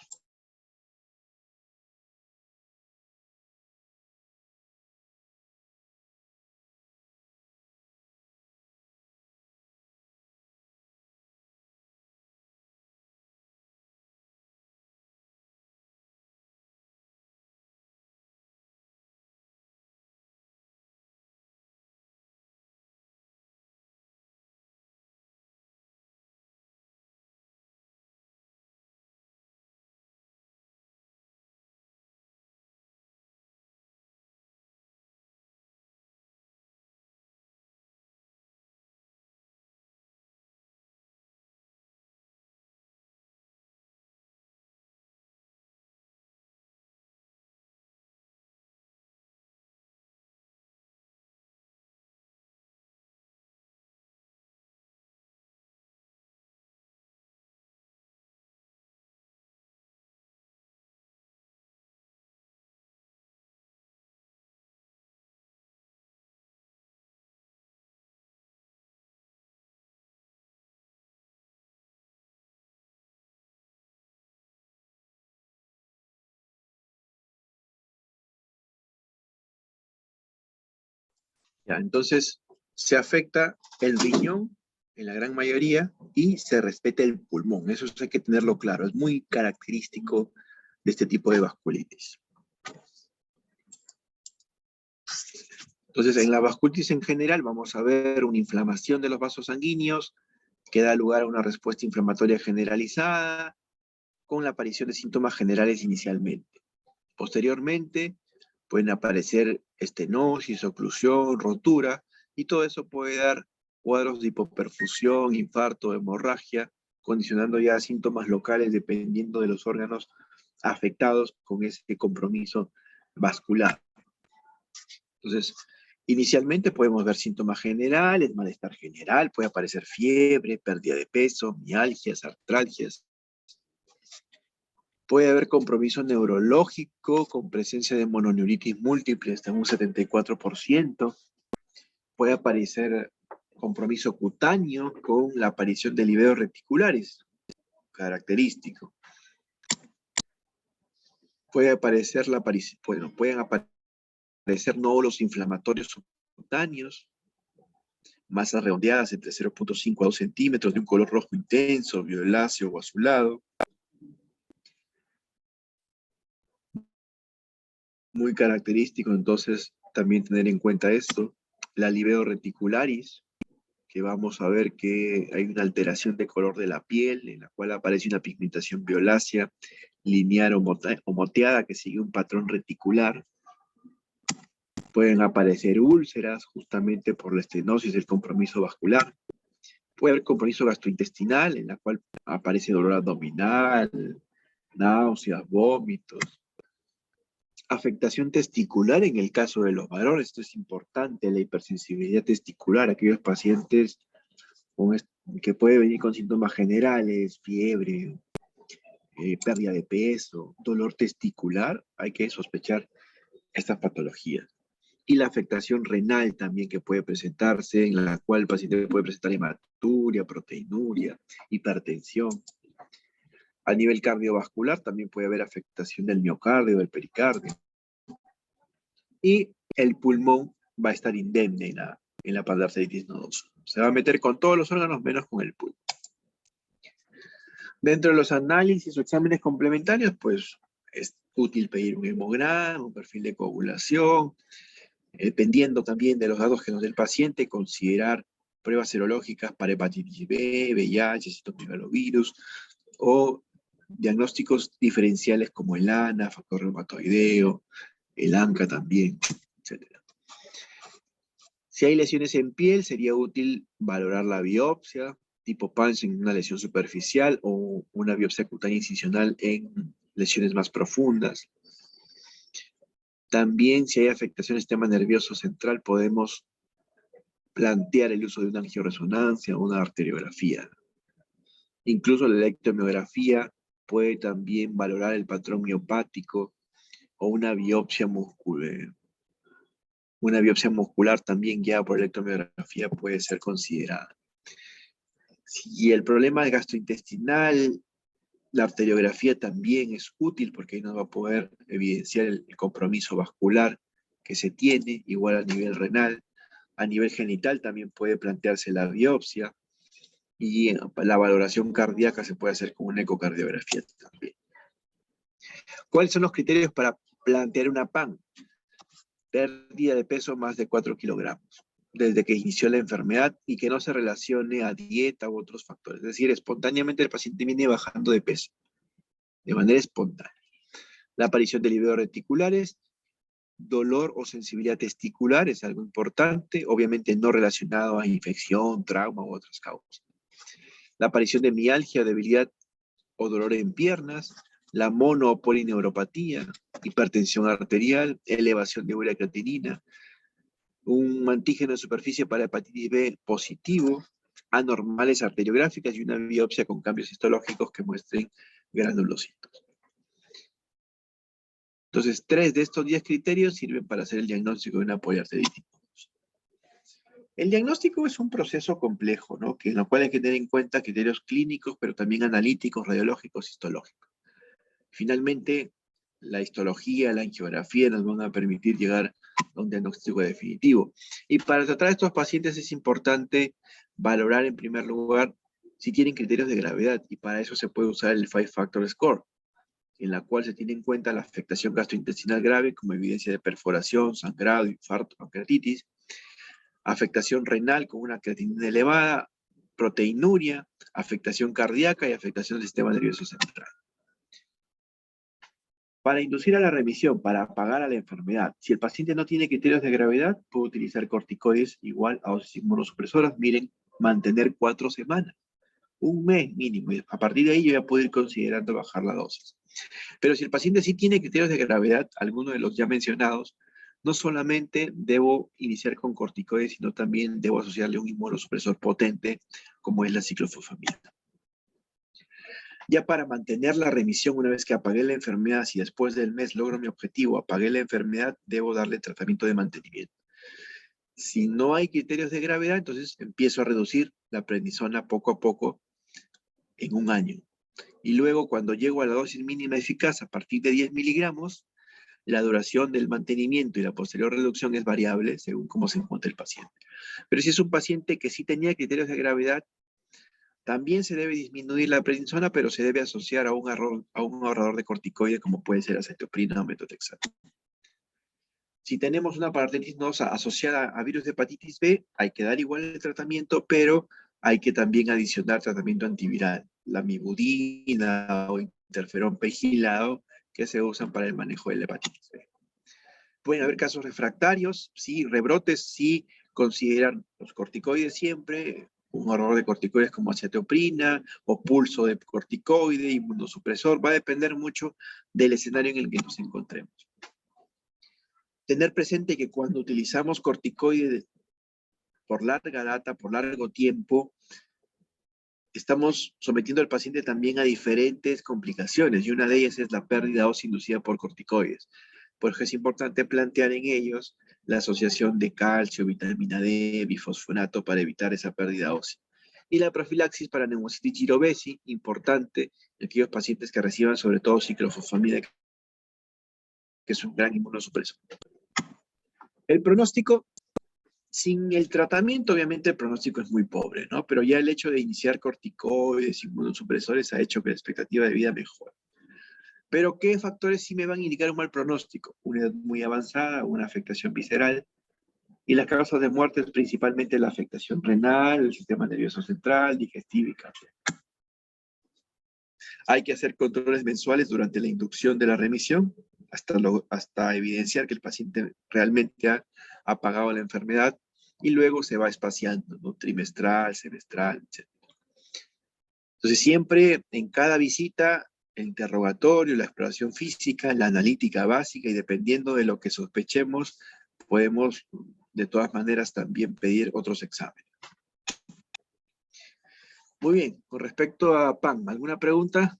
Ya, entonces se afecta el riñón en la gran mayoría, y se respeta el pulmón. Eso hay que tenerlo claro, es muy característico de este tipo de vasculitis. Entonces, en la vasculitis en general vamos a ver una inflamación de los vasos sanguíneos que da lugar a una respuesta inflamatoria generalizada con la aparición de síntomas generales inicialmente. Posteriormente, pueden aparecer estenosis, oclusión, rotura, y todo eso puede dar cuadros de hipoperfusión, infarto, hemorragia, condicionando ya síntomas locales dependiendo de los órganos afectados con ese compromiso vascular. Entonces, inicialmente podemos ver síntomas generales, malestar general, puede aparecer fiebre, pérdida de peso, mialgias, artralgias. Puede haber compromiso neurológico con presencia de mononeuritis múltiple hasta un 74%. Puede aparecer compromiso cutáneo con la aparición de livedos reticulares, característico. Pueden aparecer nódulos inflamatorios subcutáneos, masas redondeadas entre 0.5 a 2 centímetros de un color rojo intenso, violáceo o azulado. Muy característico, entonces, también tener en cuenta esto. La livedo reticularis, que vamos a ver que hay una alteración de color de la piel, en la cual aparece una pigmentación violácea, lineal o moteada, que sigue un patrón reticular. Pueden aparecer úlceras, justamente por la estenosis del compromiso vascular. Puede haber compromiso gastrointestinal, en la cual aparece dolor abdominal, náuseas, vómitos. Afectación testicular en el caso de los varones, esto es importante, la hipersensibilidad testicular, aquellos pacientes que pueden venir con síntomas generales, fiebre, pérdida de peso, dolor testicular, hay que sospechar estas patologías. Y la afectación renal también que puede presentarse, en la cual el paciente puede presentar hematuria, proteinuria, hipertensión. A nivel cardiovascular también puede haber afectación del miocardio, del pericardio. Y el pulmón va a estar indemne en la pandarderitis nodosa. Se va a meter con todos los órganos menos con el pulmón. Dentro de los análisis o exámenes complementarios, pues es útil pedir un hemograma, un perfil de coagulación, dependiendo también de los datos que nos dé el paciente, considerar pruebas serológicas para hepatitis B, VIH, citomegalovirus, o diagnósticos diferenciales como el ANA, factor reumatoideo, el ANCA también, etc. Si hay lesiones en piel, sería útil valorar la biopsia, tipo Pansen en una lesión superficial o una biopsia cutánea incisional en lesiones más profundas. También, si hay afectación del sistema nervioso central, podemos plantear el uso de una angioresonancia o una arteriografía. Incluso la electromiografía puede también valorar el patrón miopático o una biopsia muscular. Una biopsia muscular también guiada por electromiografía puede ser considerada. Si el problema es gastrointestinal, la arteriografía también es útil porque ahí nos va a poder evidenciar el compromiso vascular que se tiene, igual a nivel renal. A nivel genital también puede plantearse la biopsia y la valoración cardíaca se puede hacer con una ecocardiografía también. ¿Cuáles son los criterios para plantear una PAN? Pérdida de peso más de 4 kilogramos desde que inició la enfermedad y que no se relacione a dieta u otros factores. Es decir, espontáneamente el paciente viene bajando de peso, de manera espontánea. La aparición de livedos reticulares, dolor o sensibilidad testicular es algo importante, obviamente no relacionado a infección, trauma u otras causas. La aparición de mialgia, debilidad o dolor en piernas, la mono o polineuropatía, hipertensión arterial, elevación de urea creatinina, un antígeno de superficie para hepatitis B positivo, anormales arteriográficas y una biopsia con cambios histológicos que muestren granulocitos. Entonces, 3 de estos 10 criterios sirven para hacer el diagnóstico de una poliarteritis. El diagnóstico es un proceso complejo, ¿no? En el cual hay que tener en cuenta criterios clínicos, pero también analíticos, radiológicos, histológicos. Finalmente, la histología, la angiografía nos van a permitir llegar un diagnóstico definitivo. Y para tratar a estos pacientes es importante valorar en primer lugar si tienen criterios de gravedad, y para eso se puede usar el 5-Factor Score, en la cual se tiene en cuenta la afectación gastrointestinal grave como evidencia de perforación, sangrado, infarto, pancreatitis, afectación renal con una creatinina elevada, proteinuria, afectación cardíaca y afectación del sistema nervioso central. Para inducir a la remisión, para apagar a la enfermedad, si el paciente no tiene criterios de gravedad, puede utilizar corticoides igual a dosis inmunosupresoras. Miren, mantener 4 semanas, un mes mínimo. Y a partir de ahí yo ya puedo ir considerando bajar la dosis. Pero si el paciente sí tiene criterios de gravedad, alguno de los ya mencionados, no solamente debo iniciar con corticoides, sino también debo asociarle un inmunosupresor potente, como es la ciclofosfamida. Ya para mantener la remisión, una vez que apagué la enfermedad, si después del mes logro mi objetivo, apagué la enfermedad, debo darle tratamiento de mantenimiento. Si no hay criterios de gravedad, entonces empiezo a reducir la prednisona poco a poco en un año. Y luego, cuando llego a la dosis mínima eficaz, a partir de 10 miligramos, la duración del mantenimiento y la posterior reducción es variable según cómo se encuentre el paciente. Pero si es un paciente que sí tenía criterios de gravedad, también se debe disminuir la prednisona, pero se debe asociar a un ahorrador de corticoides, como puede ser acetoprina o metotrexato. Si tenemos una paratenitis nodosa asociada a virus de hepatitis B, hay que dar igual el tratamiento, pero hay que también adicionar tratamiento antiviral, la mibudina o interferón pegilado, que se usan para el manejo de la hepatitis B. Pueden haber casos refractarios, sí, rebrotes, sí, consideran los corticoides siempre, un ahorrador de corticoides como acetoprina o pulso de corticoide, inmunosupresor, va a depender mucho del escenario en el que nos encontremos. Tener presente que cuando utilizamos corticoides por larga data, por largo tiempo, estamos sometiendo al paciente también a diferentes complicaciones, y una de ellas es la pérdida ósea inducida por corticoides. Por eso es importante plantear en ellos la asociación de calcio, vitamina D, bifosfonato para evitar esa pérdida ósea. Y la profilaxis para neumocitis girovesi, importante en aquellos pacientes que reciban sobre todo ciclofosfamida, que es un gran inmunosupresor. El pronóstico, sin el tratamiento, obviamente el pronóstico es muy pobre, ¿no? Pero ya el hecho de iniciar corticoides, inmunosupresores, ha hecho que la expectativa de vida mejore. Pero ¿qué factores sí me van a indicar un mal pronóstico? Una edad muy avanzada, una afectación visceral, y las causas de muerte es principalmente la afectación renal, el sistema nervioso central, digestivo y cardíaco. Hay que hacer controles mensuales durante la inducción de la remisión, hasta evidenciar que el paciente realmente ha apagado la enfermedad, y luego se va espaciando, ¿no? Trimestral, semestral, etc. Entonces siempre en cada visita, el interrogatorio, la exploración física, la analítica básica, y dependiendo de lo que sospechemos, podemos de todas maneras también pedir otros exámenes. Muy bien, con respecto a PAN, ¿alguna pregunta?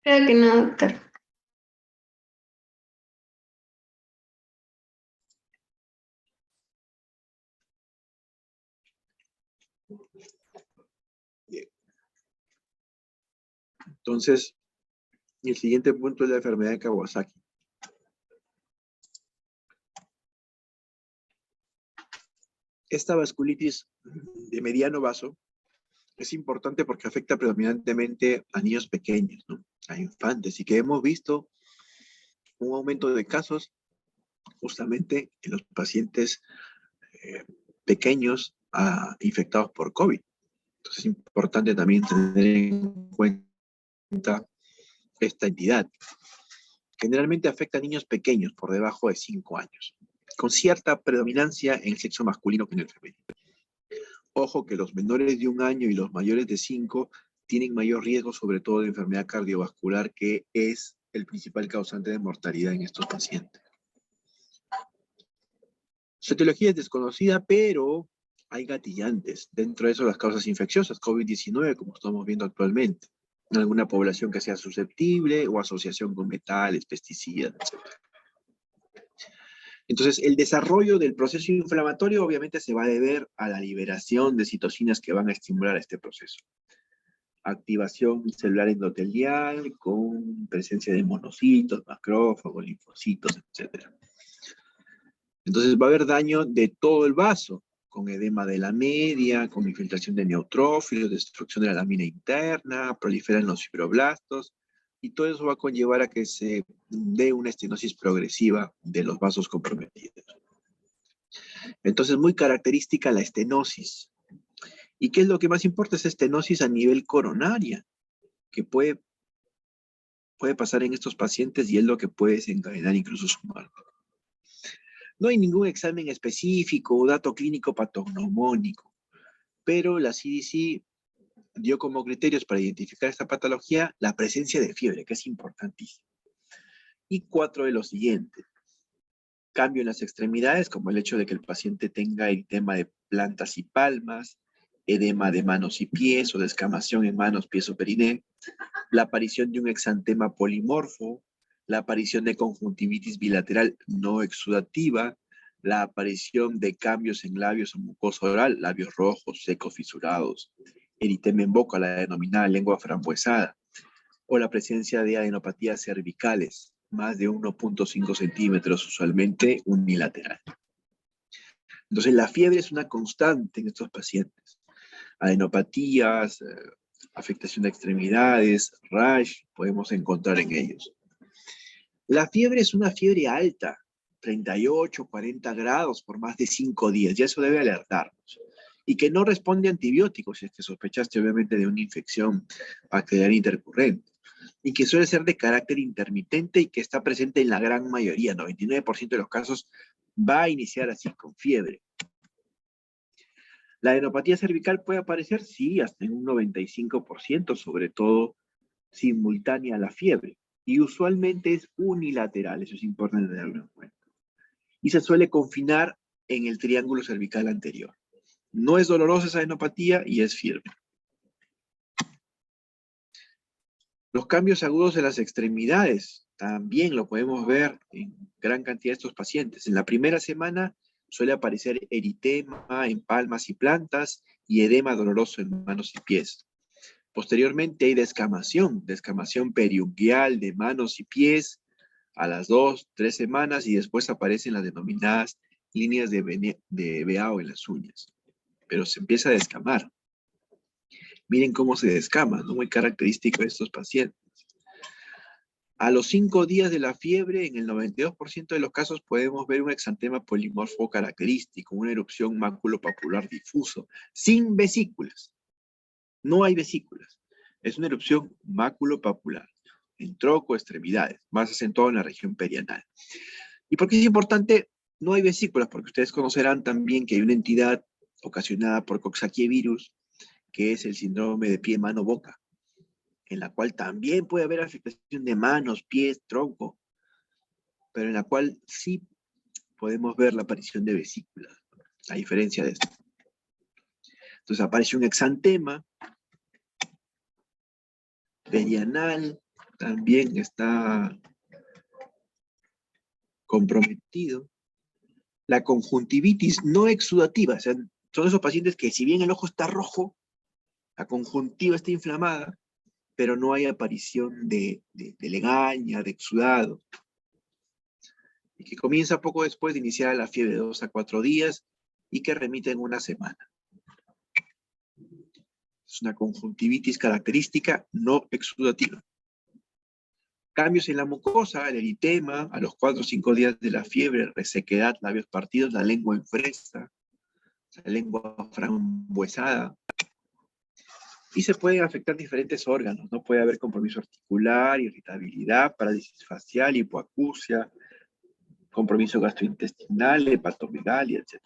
Creo que no, doctor. Bien. Entonces, el siguiente punto es la enfermedad de Kawasaki. Esta vasculitis de mediano vaso es importante porque afecta predominantemente a niños pequeños, ¿no? A infantes, y que hemos visto un aumento de casos justamente en los pacientes pequeños infectados por COVID. Entonces es importante también tener en cuenta esta entidad. Generalmente afecta a niños pequeños por debajo de 5 años, con cierta predominancia en el sexo masculino que en el femenino. Ojo que los menores de 1 año y los mayores de 5 tienen mayor riesgo, sobre todo de enfermedad cardiovascular, que es el principal causante de mortalidad en estos pacientes. Su etiología es desconocida, pero hay gatillantes. Dentro de eso, las causas infecciosas, COVID-19, como estamos viendo actualmente, en alguna población que sea susceptible o asociación con metales, pesticidas, etc. Entonces, el desarrollo del proceso inflamatorio obviamente se va a deber a la liberación de citocinas que van a estimular este proceso. Activación celular endotelial con presencia de monocitos, macrófagos, linfocitos, etc. Entonces va a haber daño de todo el vaso, con edema de la media, con infiltración de neutrófilos, destrucción de la lámina interna, proliferan los fibroblastos, y todo eso va a conllevar a que se dé una estenosis progresiva de los vasos comprometidos. Entonces, muy característica la estenosis. ¿Y qué es lo que más importa? Es estenosis a nivel coronaria, que puede pasar en estos pacientes y es lo que puede desencadenar incluso su muerte. No hay ningún examen específico o dato clínico patognomónico, pero la CDC dio como criterios para identificar esta patología la presencia de fiebre, que es importantísimo. Y 4 de los siguientes. Cambio en las extremidades, como el hecho de que el paciente tenga eritema de plantas y palmas, edema de manos y pies o descamación en manos, pies o periné, la aparición de un exantema polimorfo, la aparición de conjuntivitis bilateral no exudativa, la aparición de cambios en labios o mucosa oral, labios rojos, secos, fisurados, eritema en boca, la denominada lengua frambuesada, o la presencia de adenopatías cervicales, más de 1.5 centímetros, usualmente unilateral. Entonces, la fiebre es una constante en estos pacientes. Adenopatías, afectación de extremidades, rash, podemos encontrar en ellos. La fiebre es una fiebre alta, 38, 40 grados por más de 5 días, ya eso debe alertarnos. Y que no responde a antibióticos, si es que sospechaste obviamente de una infección bacteriana intercurrente. Y que suele ser de carácter intermitente y que está presente en la gran mayoría, 99% de los casos, va a iniciar así con fiebre. ¿La adenopatía cervical puede aparecer? Sí, hasta en un 95%, sobre todo simultánea a la fiebre. Y usualmente es unilateral, eso es importante tenerlo en cuenta. Y se suele confinar en el triángulo cervical anterior. No es dolorosa esa adenopatía y es fiebre. Los cambios agudos de las extremidades también lo podemos ver en gran cantidad de estos pacientes. En la primera semana suele aparecer eritema en palmas y plantas y edema doloroso en manos y pies. Posteriormente hay descamación periungueal de manos y pies a las 2, 3 semanas y después aparecen las denominadas líneas de Beao en las uñas. Pero se empieza a descamar. Miren cómo se descama, ¿no? Muy característico de estos pacientes. A los 5 días de la fiebre, en el 92% de los casos podemos ver un exantema polimorfo característico, una erupción maculopapular difuso, sin vesículas. No hay vesículas. Es una erupción maculopapular, en troco, extremidades, más acentuado en la región perianal. ¿Y por qué es importante? No hay vesículas, porque ustedes conocerán también que hay una entidad ocasionada por Coxsackie virus, que es el síndrome de pie, mano, boca, en la cual también puede haber afectación de manos, pies, tronco, pero en la cual sí podemos ver la aparición de vesículas, a diferencia de esto. Entonces aparece un exantema perianal, también está comprometido. La conjuntivitis no exudativa, o sea, son esos pacientes que si bien el ojo está rojo, la conjuntiva está inflamada, pero no hay aparición de legaña, de exudado. Y que comienza poco después de iniciar la fiebre de 2 a 4 días y que remite en una semana. Es una conjuntivitis característica no exudativa. Cambios en la mucosa, el eritema, a los 4 o 5 días de la fiebre, resequedad, labios partidos, la lengua en fresa, la lengua frambuesada. Y se pueden afectar diferentes órganos, ¿no? Puede haber compromiso articular, irritabilidad, parálisis facial, hipoacusia, compromiso gastrointestinal, hepatomegalia, etc.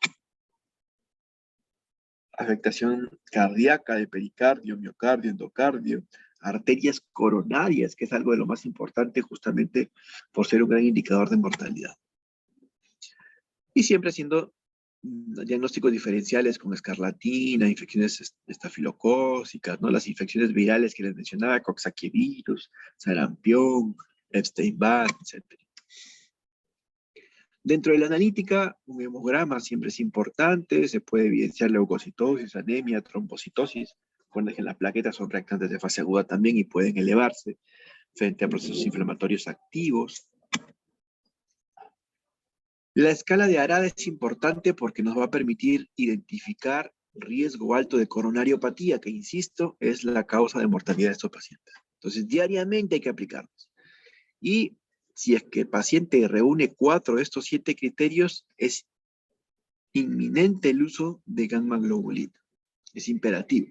Afectación cardíaca de pericardio, miocardio, endocardio, arterias coronarias, que es algo de lo más importante justamente por ser un gran indicador de mortalidad. Y siempre haciendo diagnósticos diferenciales con escarlatina, infecciones estafilocócicas, ¿no? Las infecciones virales que les mencionaba, Coxsackie virus, sarampión, Epstein-Barr, etc. Dentro de la analítica, un hemograma siempre es importante, se puede evidenciar leucocitosis, anemia, trombocitosis. Recuerden que las plaquetas son reactantes de fase aguda también y pueden elevarse frente a procesos inflamatorios activos. La escala de Arada es importante porque nos va a permitir identificar riesgo alto de coronariopatía, que insisto, es la causa de mortalidad de estos pacientes. Entonces, diariamente hay que aplicarlos. Y si es que el paciente reúne 4 de estos 7 criterios, es inminente el uso de gamma globulina. Es imperativo.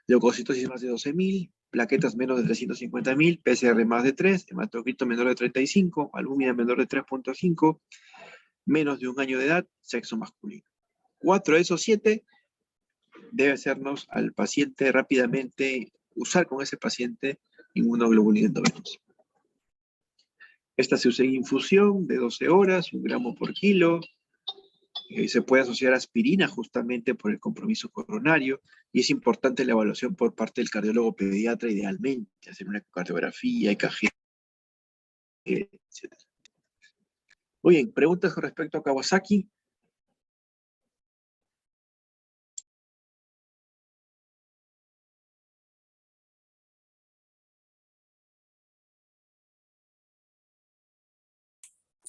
Leucocitosis más de 12.000, plaquetas menos de 350.000, PCR más de 3, hematocrito menor de 35, albúmina menor de 3.5, menos de 1 año de edad, sexo masculino. 4 de esos 7 debe hacernos al paciente rápidamente, usar con ese paciente inmunoglobulina endovenosa. Esta se usa en infusión de 12 horas, 1 gramo por kilo. Se puede asociar a aspirina justamente por el compromiso coronario, y es importante la evaluación por parte del cardiólogo pediatra idealmente, hacer una ecocardiografía, EKG, etc. Muy bien, ¿preguntas con respecto a Kawasaki?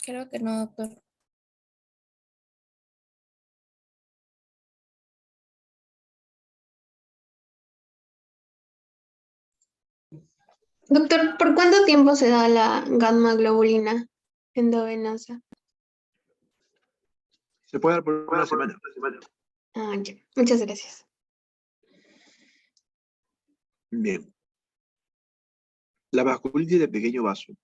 Creo que no, doctor. Doctor, ¿por cuánto tiempo se da la gamma globulina endovenosa? Se puede dar por una semana. Ah, ya. Muchas gracias. Bien. La vasculitis de pequeño vaso.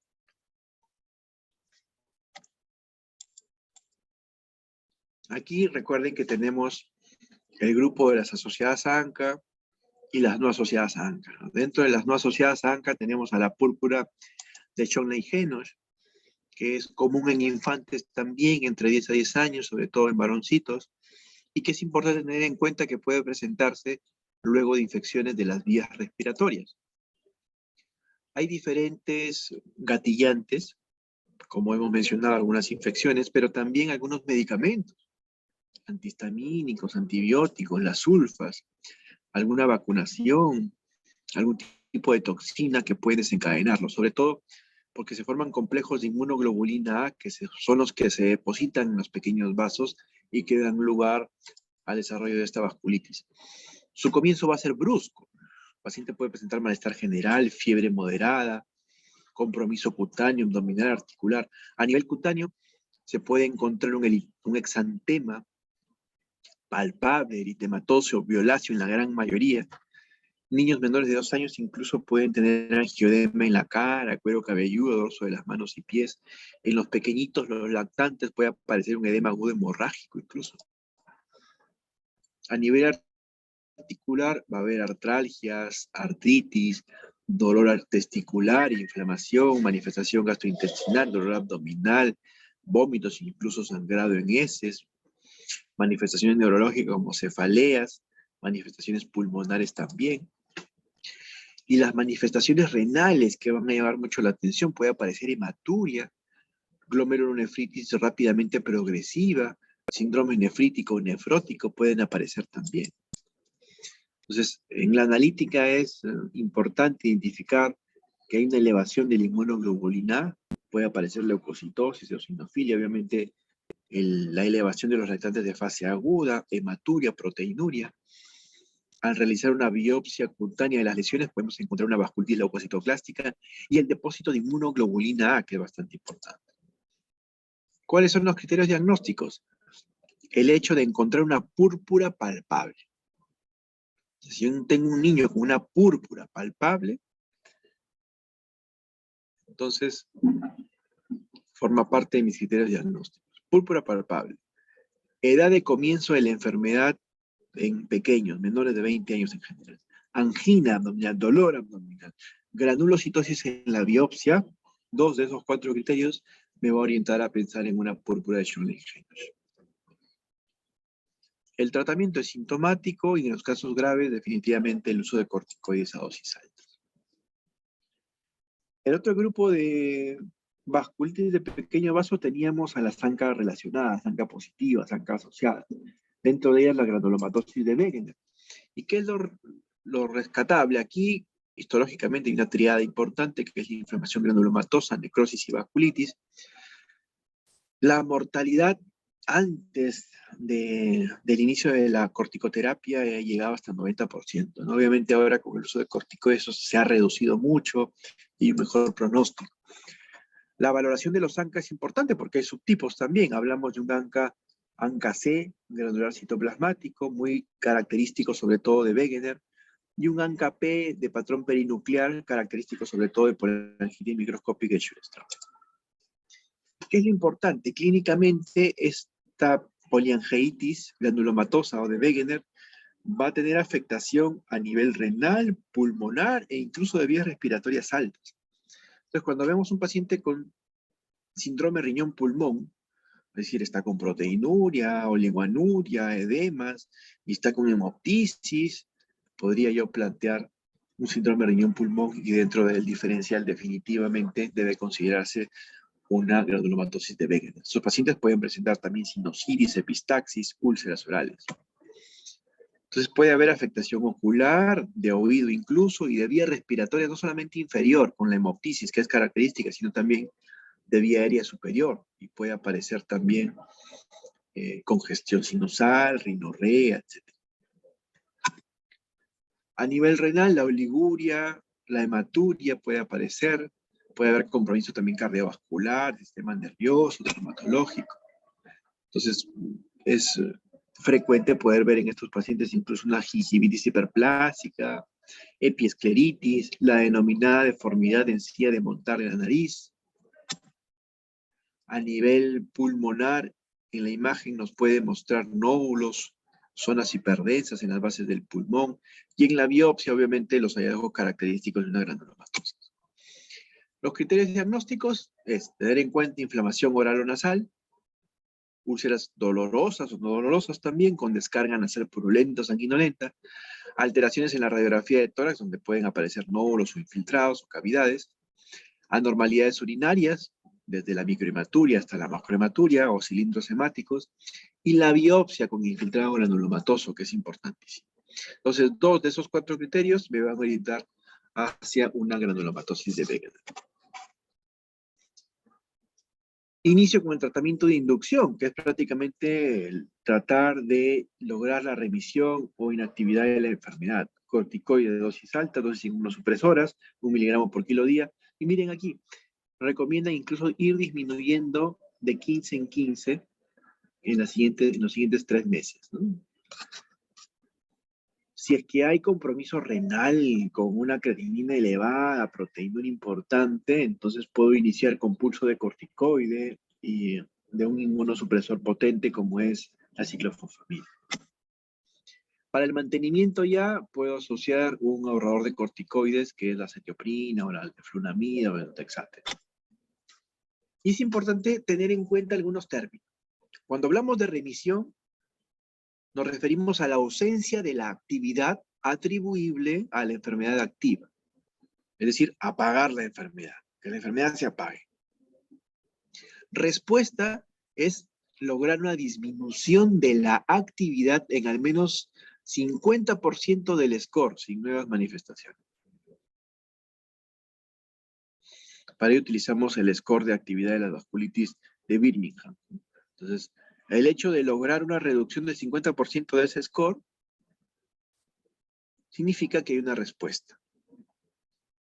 Aquí recuerden que tenemos el grupo de las asociadas a ANCA y las no asociadas a ANCA, ¿no? Dentro de las no asociadas a ANCA tenemos a la púrpura de Schönlein-Henoch, que es común en infantes también entre 10 a 10 años, sobre todo en varoncitos, y que es importante tener en cuenta que puede presentarse luego de infecciones de las vías respiratorias. Hay diferentes gatillantes, como hemos mencionado, algunas infecciones, pero también algunos medicamentos, antihistamínicos, antibióticos, las sulfas, alguna vacunación, algún tipo de toxina que puede desencadenarlo, sobre todo porque se forman complejos de inmunoglobulina A, que son los que se depositan en los pequeños vasos y que dan lugar al desarrollo de esta vasculitis. Su comienzo va a ser brusco. El paciente puede presentar malestar general, fiebre moderada, compromiso cutáneo, abdominal, articular. A nivel cutáneo se puede encontrar un exantema palpable, eritematoso o violáceo en la gran mayoría. Niños menores de 2 años incluso pueden tener angioedema en la cara, cuero cabelludo, dorso de las manos y pies. En los pequeñitos, los lactantes, puede aparecer un edema agudo hemorrágico incluso. A nivel articular va a haber artralgias, artritis, dolor testicular, inflamación, manifestación gastrointestinal, dolor abdominal, vómitos, incluso sangrado en heces, manifestaciones neurológicas como cefaleas, manifestaciones pulmonares también. Y las manifestaciones renales que van a llamar mucho la atención, puede aparecer hematuria, glomerulonefritis rápidamente progresiva, síndrome nefrítico o nefrótico pueden aparecer también. Entonces, en la analítica es importante identificar que hay una elevación de la inmunoglobulina A, puede aparecer leucocitosis, eosinofilia, obviamente la elevación de los reactantes de fase aguda, hematuria, proteinuria. Al realizar una biopsia cutánea de las lesiones podemos encontrar una vasculitis leucocitoclástica y el depósito de inmunoglobulina A, que es bastante importante. ¿Cuáles son los criterios diagnósticos? El hecho de encontrar una púrpura palpable. Si yo tengo un niño con una púrpura palpable, entonces forma parte de mis criterios diagnósticos. Púrpura palpable. Edad de comienzo de la enfermedad en pequeños, menores de 20 años en general. Angina abdominal, dolor abdominal, granulocitosis en la biopsia, 2 de esos 4 criterios me va a orientar a pensar en una púrpura de Schönlein-Henoch. El tratamiento es sintomático y en los casos graves definitivamente el uso de corticoides a dosis altas. El otro grupo de vasculitis de pequeño vaso teníamos a las zancas relacionadas, zancas positivas, zancas asociadas. Dentro de ellas la granulomatosis de Wegener. ¿Y qué es lo rescatable? Aquí, histológicamente, hay una triada importante que es la inflamación granulomatosa, necrosis y vasculitis. La mortalidad antes del inicio de la corticoterapia llegaba hasta el 90%, ¿no? Obviamente ahora con el uso de corticoides eso se ha reducido mucho y un mejor pronóstico. La valoración de los ANCA es importante porque hay subtipos también. Hablamos de un ANCA C, granular citoplasmático, muy característico sobre todo de Wegener, y un ANCA P de patrón perinuclear, característico sobre todo de polangitis microscópica y Sjöström. ¿Qué es lo importante? Clínicamente, esta poliangeitis granulomatosa o de Wegener va a tener afectación a nivel renal, pulmonar e incluso de vías respiratorias altas. Entonces, cuando vemos un paciente con síndrome riñón-pulmón, es decir, está con proteinuria, oligoanuria, edemas, y está con hemoptisis, podría yo plantear un síndrome riñón-pulmón y dentro del diferencial definitivamente debe considerarse una granulomatosis de Wegener. Sus pacientes pueden presentar también sinusitis, epistaxis, úlceras orales. Entonces puede haber afectación ocular, de oído incluso, y de vía respiratoria no solamente inferior, con la hemoptisis, que es característica, sino también de vía aérea superior, y puede aparecer también congestión sinusal, rinorrea, etc. A nivel renal, la oliguria, la hematuria puede aparecer, puede haber compromiso también cardiovascular, sistema nervioso, dermatológico. Entonces, es frecuente poder ver en estos pacientes incluso una gingivitis hiperplásica, epiescleritis, la denominada deformidad de encía de montar de la nariz. A nivel pulmonar, en la imagen nos puede mostrar nódulos, zonas hiperdensas en las bases del pulmón, y en la biopsia, obviamente, los hallazgos característicos de una granulomatosis. Los criterios diagnósticos es tener en cuenta inflamación oral o nasal, úlceras dolorosas o no dolorosas también, con descarga nasal purulenta o sanguinolenta, alteraciones en la radiografía de tórax, donde pueden aparecer nódulos o infiltrados o cavidades, anormalidades urinarias, desde la microhematuria hasta la macrohematuria o cilindros hemáticos, y la biopsia con infiltrado granulomatoso, que es importantísimo. Entonces, 2 de esos 4 criterios me van a orientar hacia una granulomatosis de Wegener. Inicio con el tratamiento de inducción, que es prácticamente el tratar de lograr la remisión o inactividad de la enfermedad. Corticoide de dosis alta, dosis inmunosupresoras, 1 miligramo por kilo día. Y miren aquí, recomienda incluso ir disminuyendo de 15 en 15 en los siguientes 3 meses, ¿no? Si es que hay compromiso renal con una creatinina elevada, proteína importante, entonces puedo iniciar con pulso de corticoide y de un inmunosupresor potente como es la ciclofosfamida. Para el mantenimiento ya puedo asociar un ahorrador de corticoides que es la cetioprina o la alflunamida o el Texate. Y es importante tener en cuenta algunos términos. Cuando hablamos de remisión, nos referimos a la ausencia de la actividad atribuible a la enfermedad activa. Es decir, apagar la enfermedad, que la enfermedad se apague. Respuesta es lograr una disminución de la actividad en al menos 50% del score, sin nuevas manifestaciones. Para ello utilizamos el score de actividad de la vasculitis de Birmingham. Entonces, el hecho de lograr una reducción del 50% de ese score significa que hay una respuesta.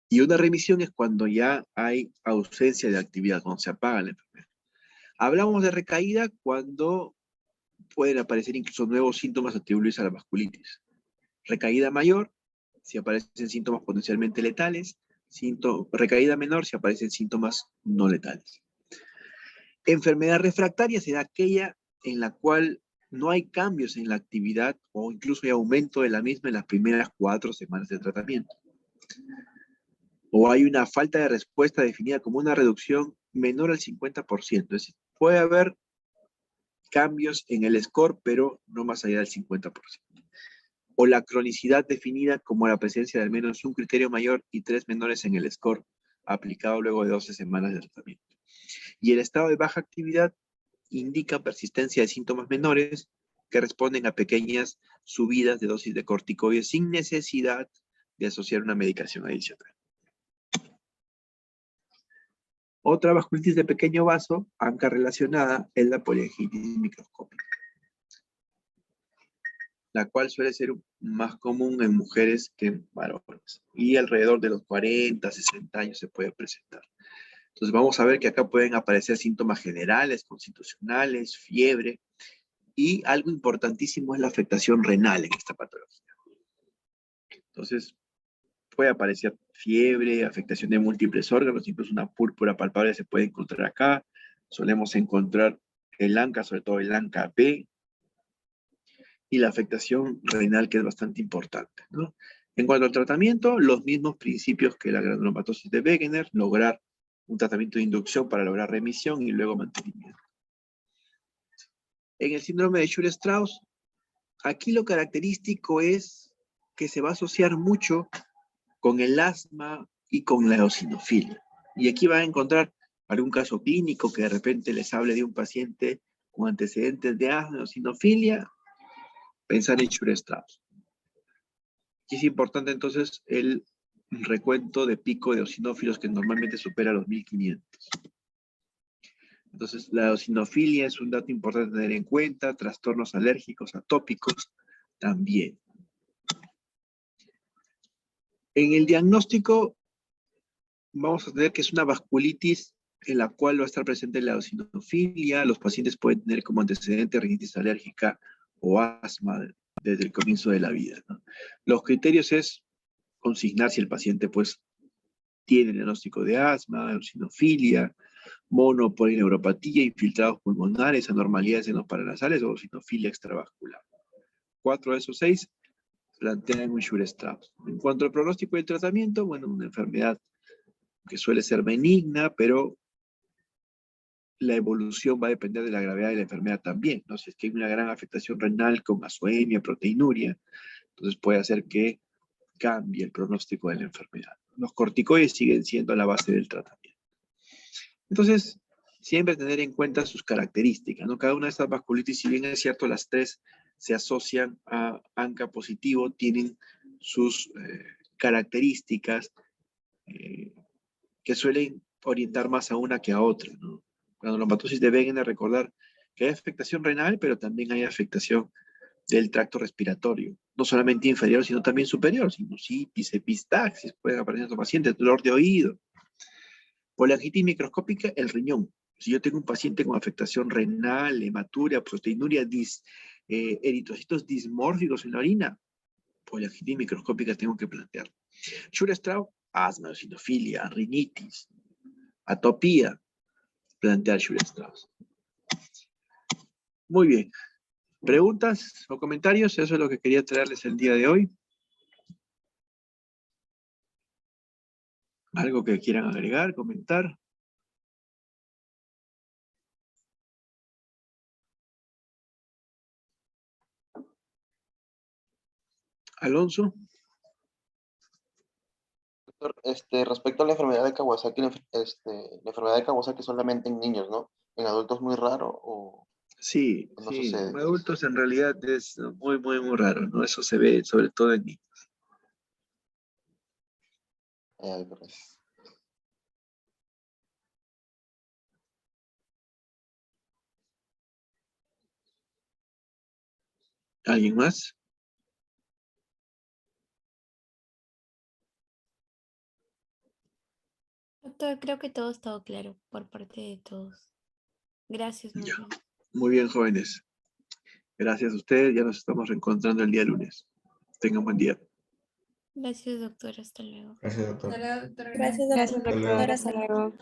Y una remisión es cuando ya hay ausencia de actividad, cuando se apaga la enfermedad. Hablamos de recaída cuando pueden aparecer incluso nuevos síntomas atribuibles a la vasculitis. Recaída mayor, si aparecen síntomas potencialmente letales. Recaída menor, si aparecen síntomas no letales. Enfermedad refractaria será aquella en la cual no hay cambios en la actividad o incluso hay aumento de la misma en las primeras 4 semanas de tratamiento. O hay una falta de respuesta definida como una reducción menor al 50%. Es decir, puede haber cambios en el score, pero no más allá del 50%. O la cronicidad definida como la presencia de al menos un criterio mayor y 3 menores en el score, aplicado luego de 12 semanas de tratamiento. Y el estado de baja actividad indica persistencia de síntomas menores que responden a pequeñas subidas de dosis de corticoides sin necesidad de asociar una medicación adicional. Otra vasculitis de pequeño vaso, ANCA relacionada, es la poliangitis microscópica, la cual suele ser más común en mujeres que en varones. Y alrededor de los 40, 60 años se puede presentar. Entonces vamos a ver que acá pueden aparecer síntomas generales, constitucionales, fiebre, y algo importantísimo es la afectación renal en esta patología. Entonces puede aparecer fiebre, afectación de múltiples órganos, incluso una púrpura palpable se puede encontrar acá. Solemos encontrar el ANCA, sobre todo el ANCA-B, y la afectación renal, que es bastante importante, ¿no? En cuanto al tratamiento, los mismos principios que la granulomatosis de Wegener, lograr un tratamiento de inducción para lograr remisión y luego mantenimiento. En el síndrome de Shure-Strauss, aquí lo característico es que se va a asociar mucho con el asma y con la eosinofilia. Y aquí van a encontrar algún caso clínico que de repente les hable de un paciente con antecedentes de asma, eosinofilia, pensar en Shure-Strauss. Y es importante entonces el recuento de pico de eosinófilos que normalmente supera los 1500. Entonces, la eosinofilia es un dato importante tener en cuenta, trastornos alérgicos, atópicos, también. En el diagnóstico, vamos a tener que es una vasculitis en la cual va a estar presente la eosinofilia. Los pacientes pueden tener como antecedente rinitis alérgica o asma desde el comienzo de la vida, ¿no? Los criterios es consignar si el paciente pues tiene diagnóstico de asma, eosinofilia, monopolineuropatía, infiltrados pulmonares, anormalidades en los paranasales o eosinofilia extravascular. 4 de esos 6 plantean un Shure-Strauss. En cuanto al pronóstico y el tratamiento, bueno, una enfermedad que suele ser benigna, pero la evolución va a depender de la gravedad de la enfermedad también, ¿no? Si es que hay una gran afectación renal con azoemia, proteinuria, entonces puede hacer que cambie el pronóstico de la enfermedad. Los corticoides siguen siendo la base del tratamiento. Entonces, siempre tener en cuenta sus características, ¿no? Cada una de estas vasculitis, si bien es cierto, las tres se asocian a ANCA positivo, tienen sus características que suelen orientar más a una que a otra, ¿no? Granulomatosis de Wegener, recordar que hay afectación renal, pero también hay afectación del tracto respiratorio, no solamente inferior, sino también superior, sinusitis, epistaxis, pueden aparecer en los pacientes, dolor de oído. Poliangitis microscópica, el riñón. Si yo tengo un paciente con afectación renal, hematuria, proteinuria, eritrocitos dismórficos en la orina, poliangitis microscópica tengo que plantear. Shure-Strauss, asma, eosinofilia, rinitis, atopía, plantear Shure-Strauss. Muy bien. ¿Preguntas o comentarios? Eso es lo que quería traerles el día de hoy. ¿Algo que quieran agregar, comentar? Alonso. Doctor, respecto a la enfermedad de Kawasaki, la enfermedad de Kawasaki solamente en niños, ¿no? ¿En adultos muy raro o Sí, no sí, sucede? en adultos en realidad es muy, muy, muy raro, ¿no? Eso se ve sobre todo en niños. Gracias. ¿Alguien más? Doctor, creo que todo ha estado claro por parte de todos. Gracias, más Ya. bien. Muy bien, jóvenes. Gracias a ustedes. Ya nos estamos reencontrando el día lunes. Tengan buen día. Gracias, doctor. Hasta luego. Gracias, doctor. Hasta luego, doctor. Gracias, Gracias, Hasta luego. doctor. Hasta luego.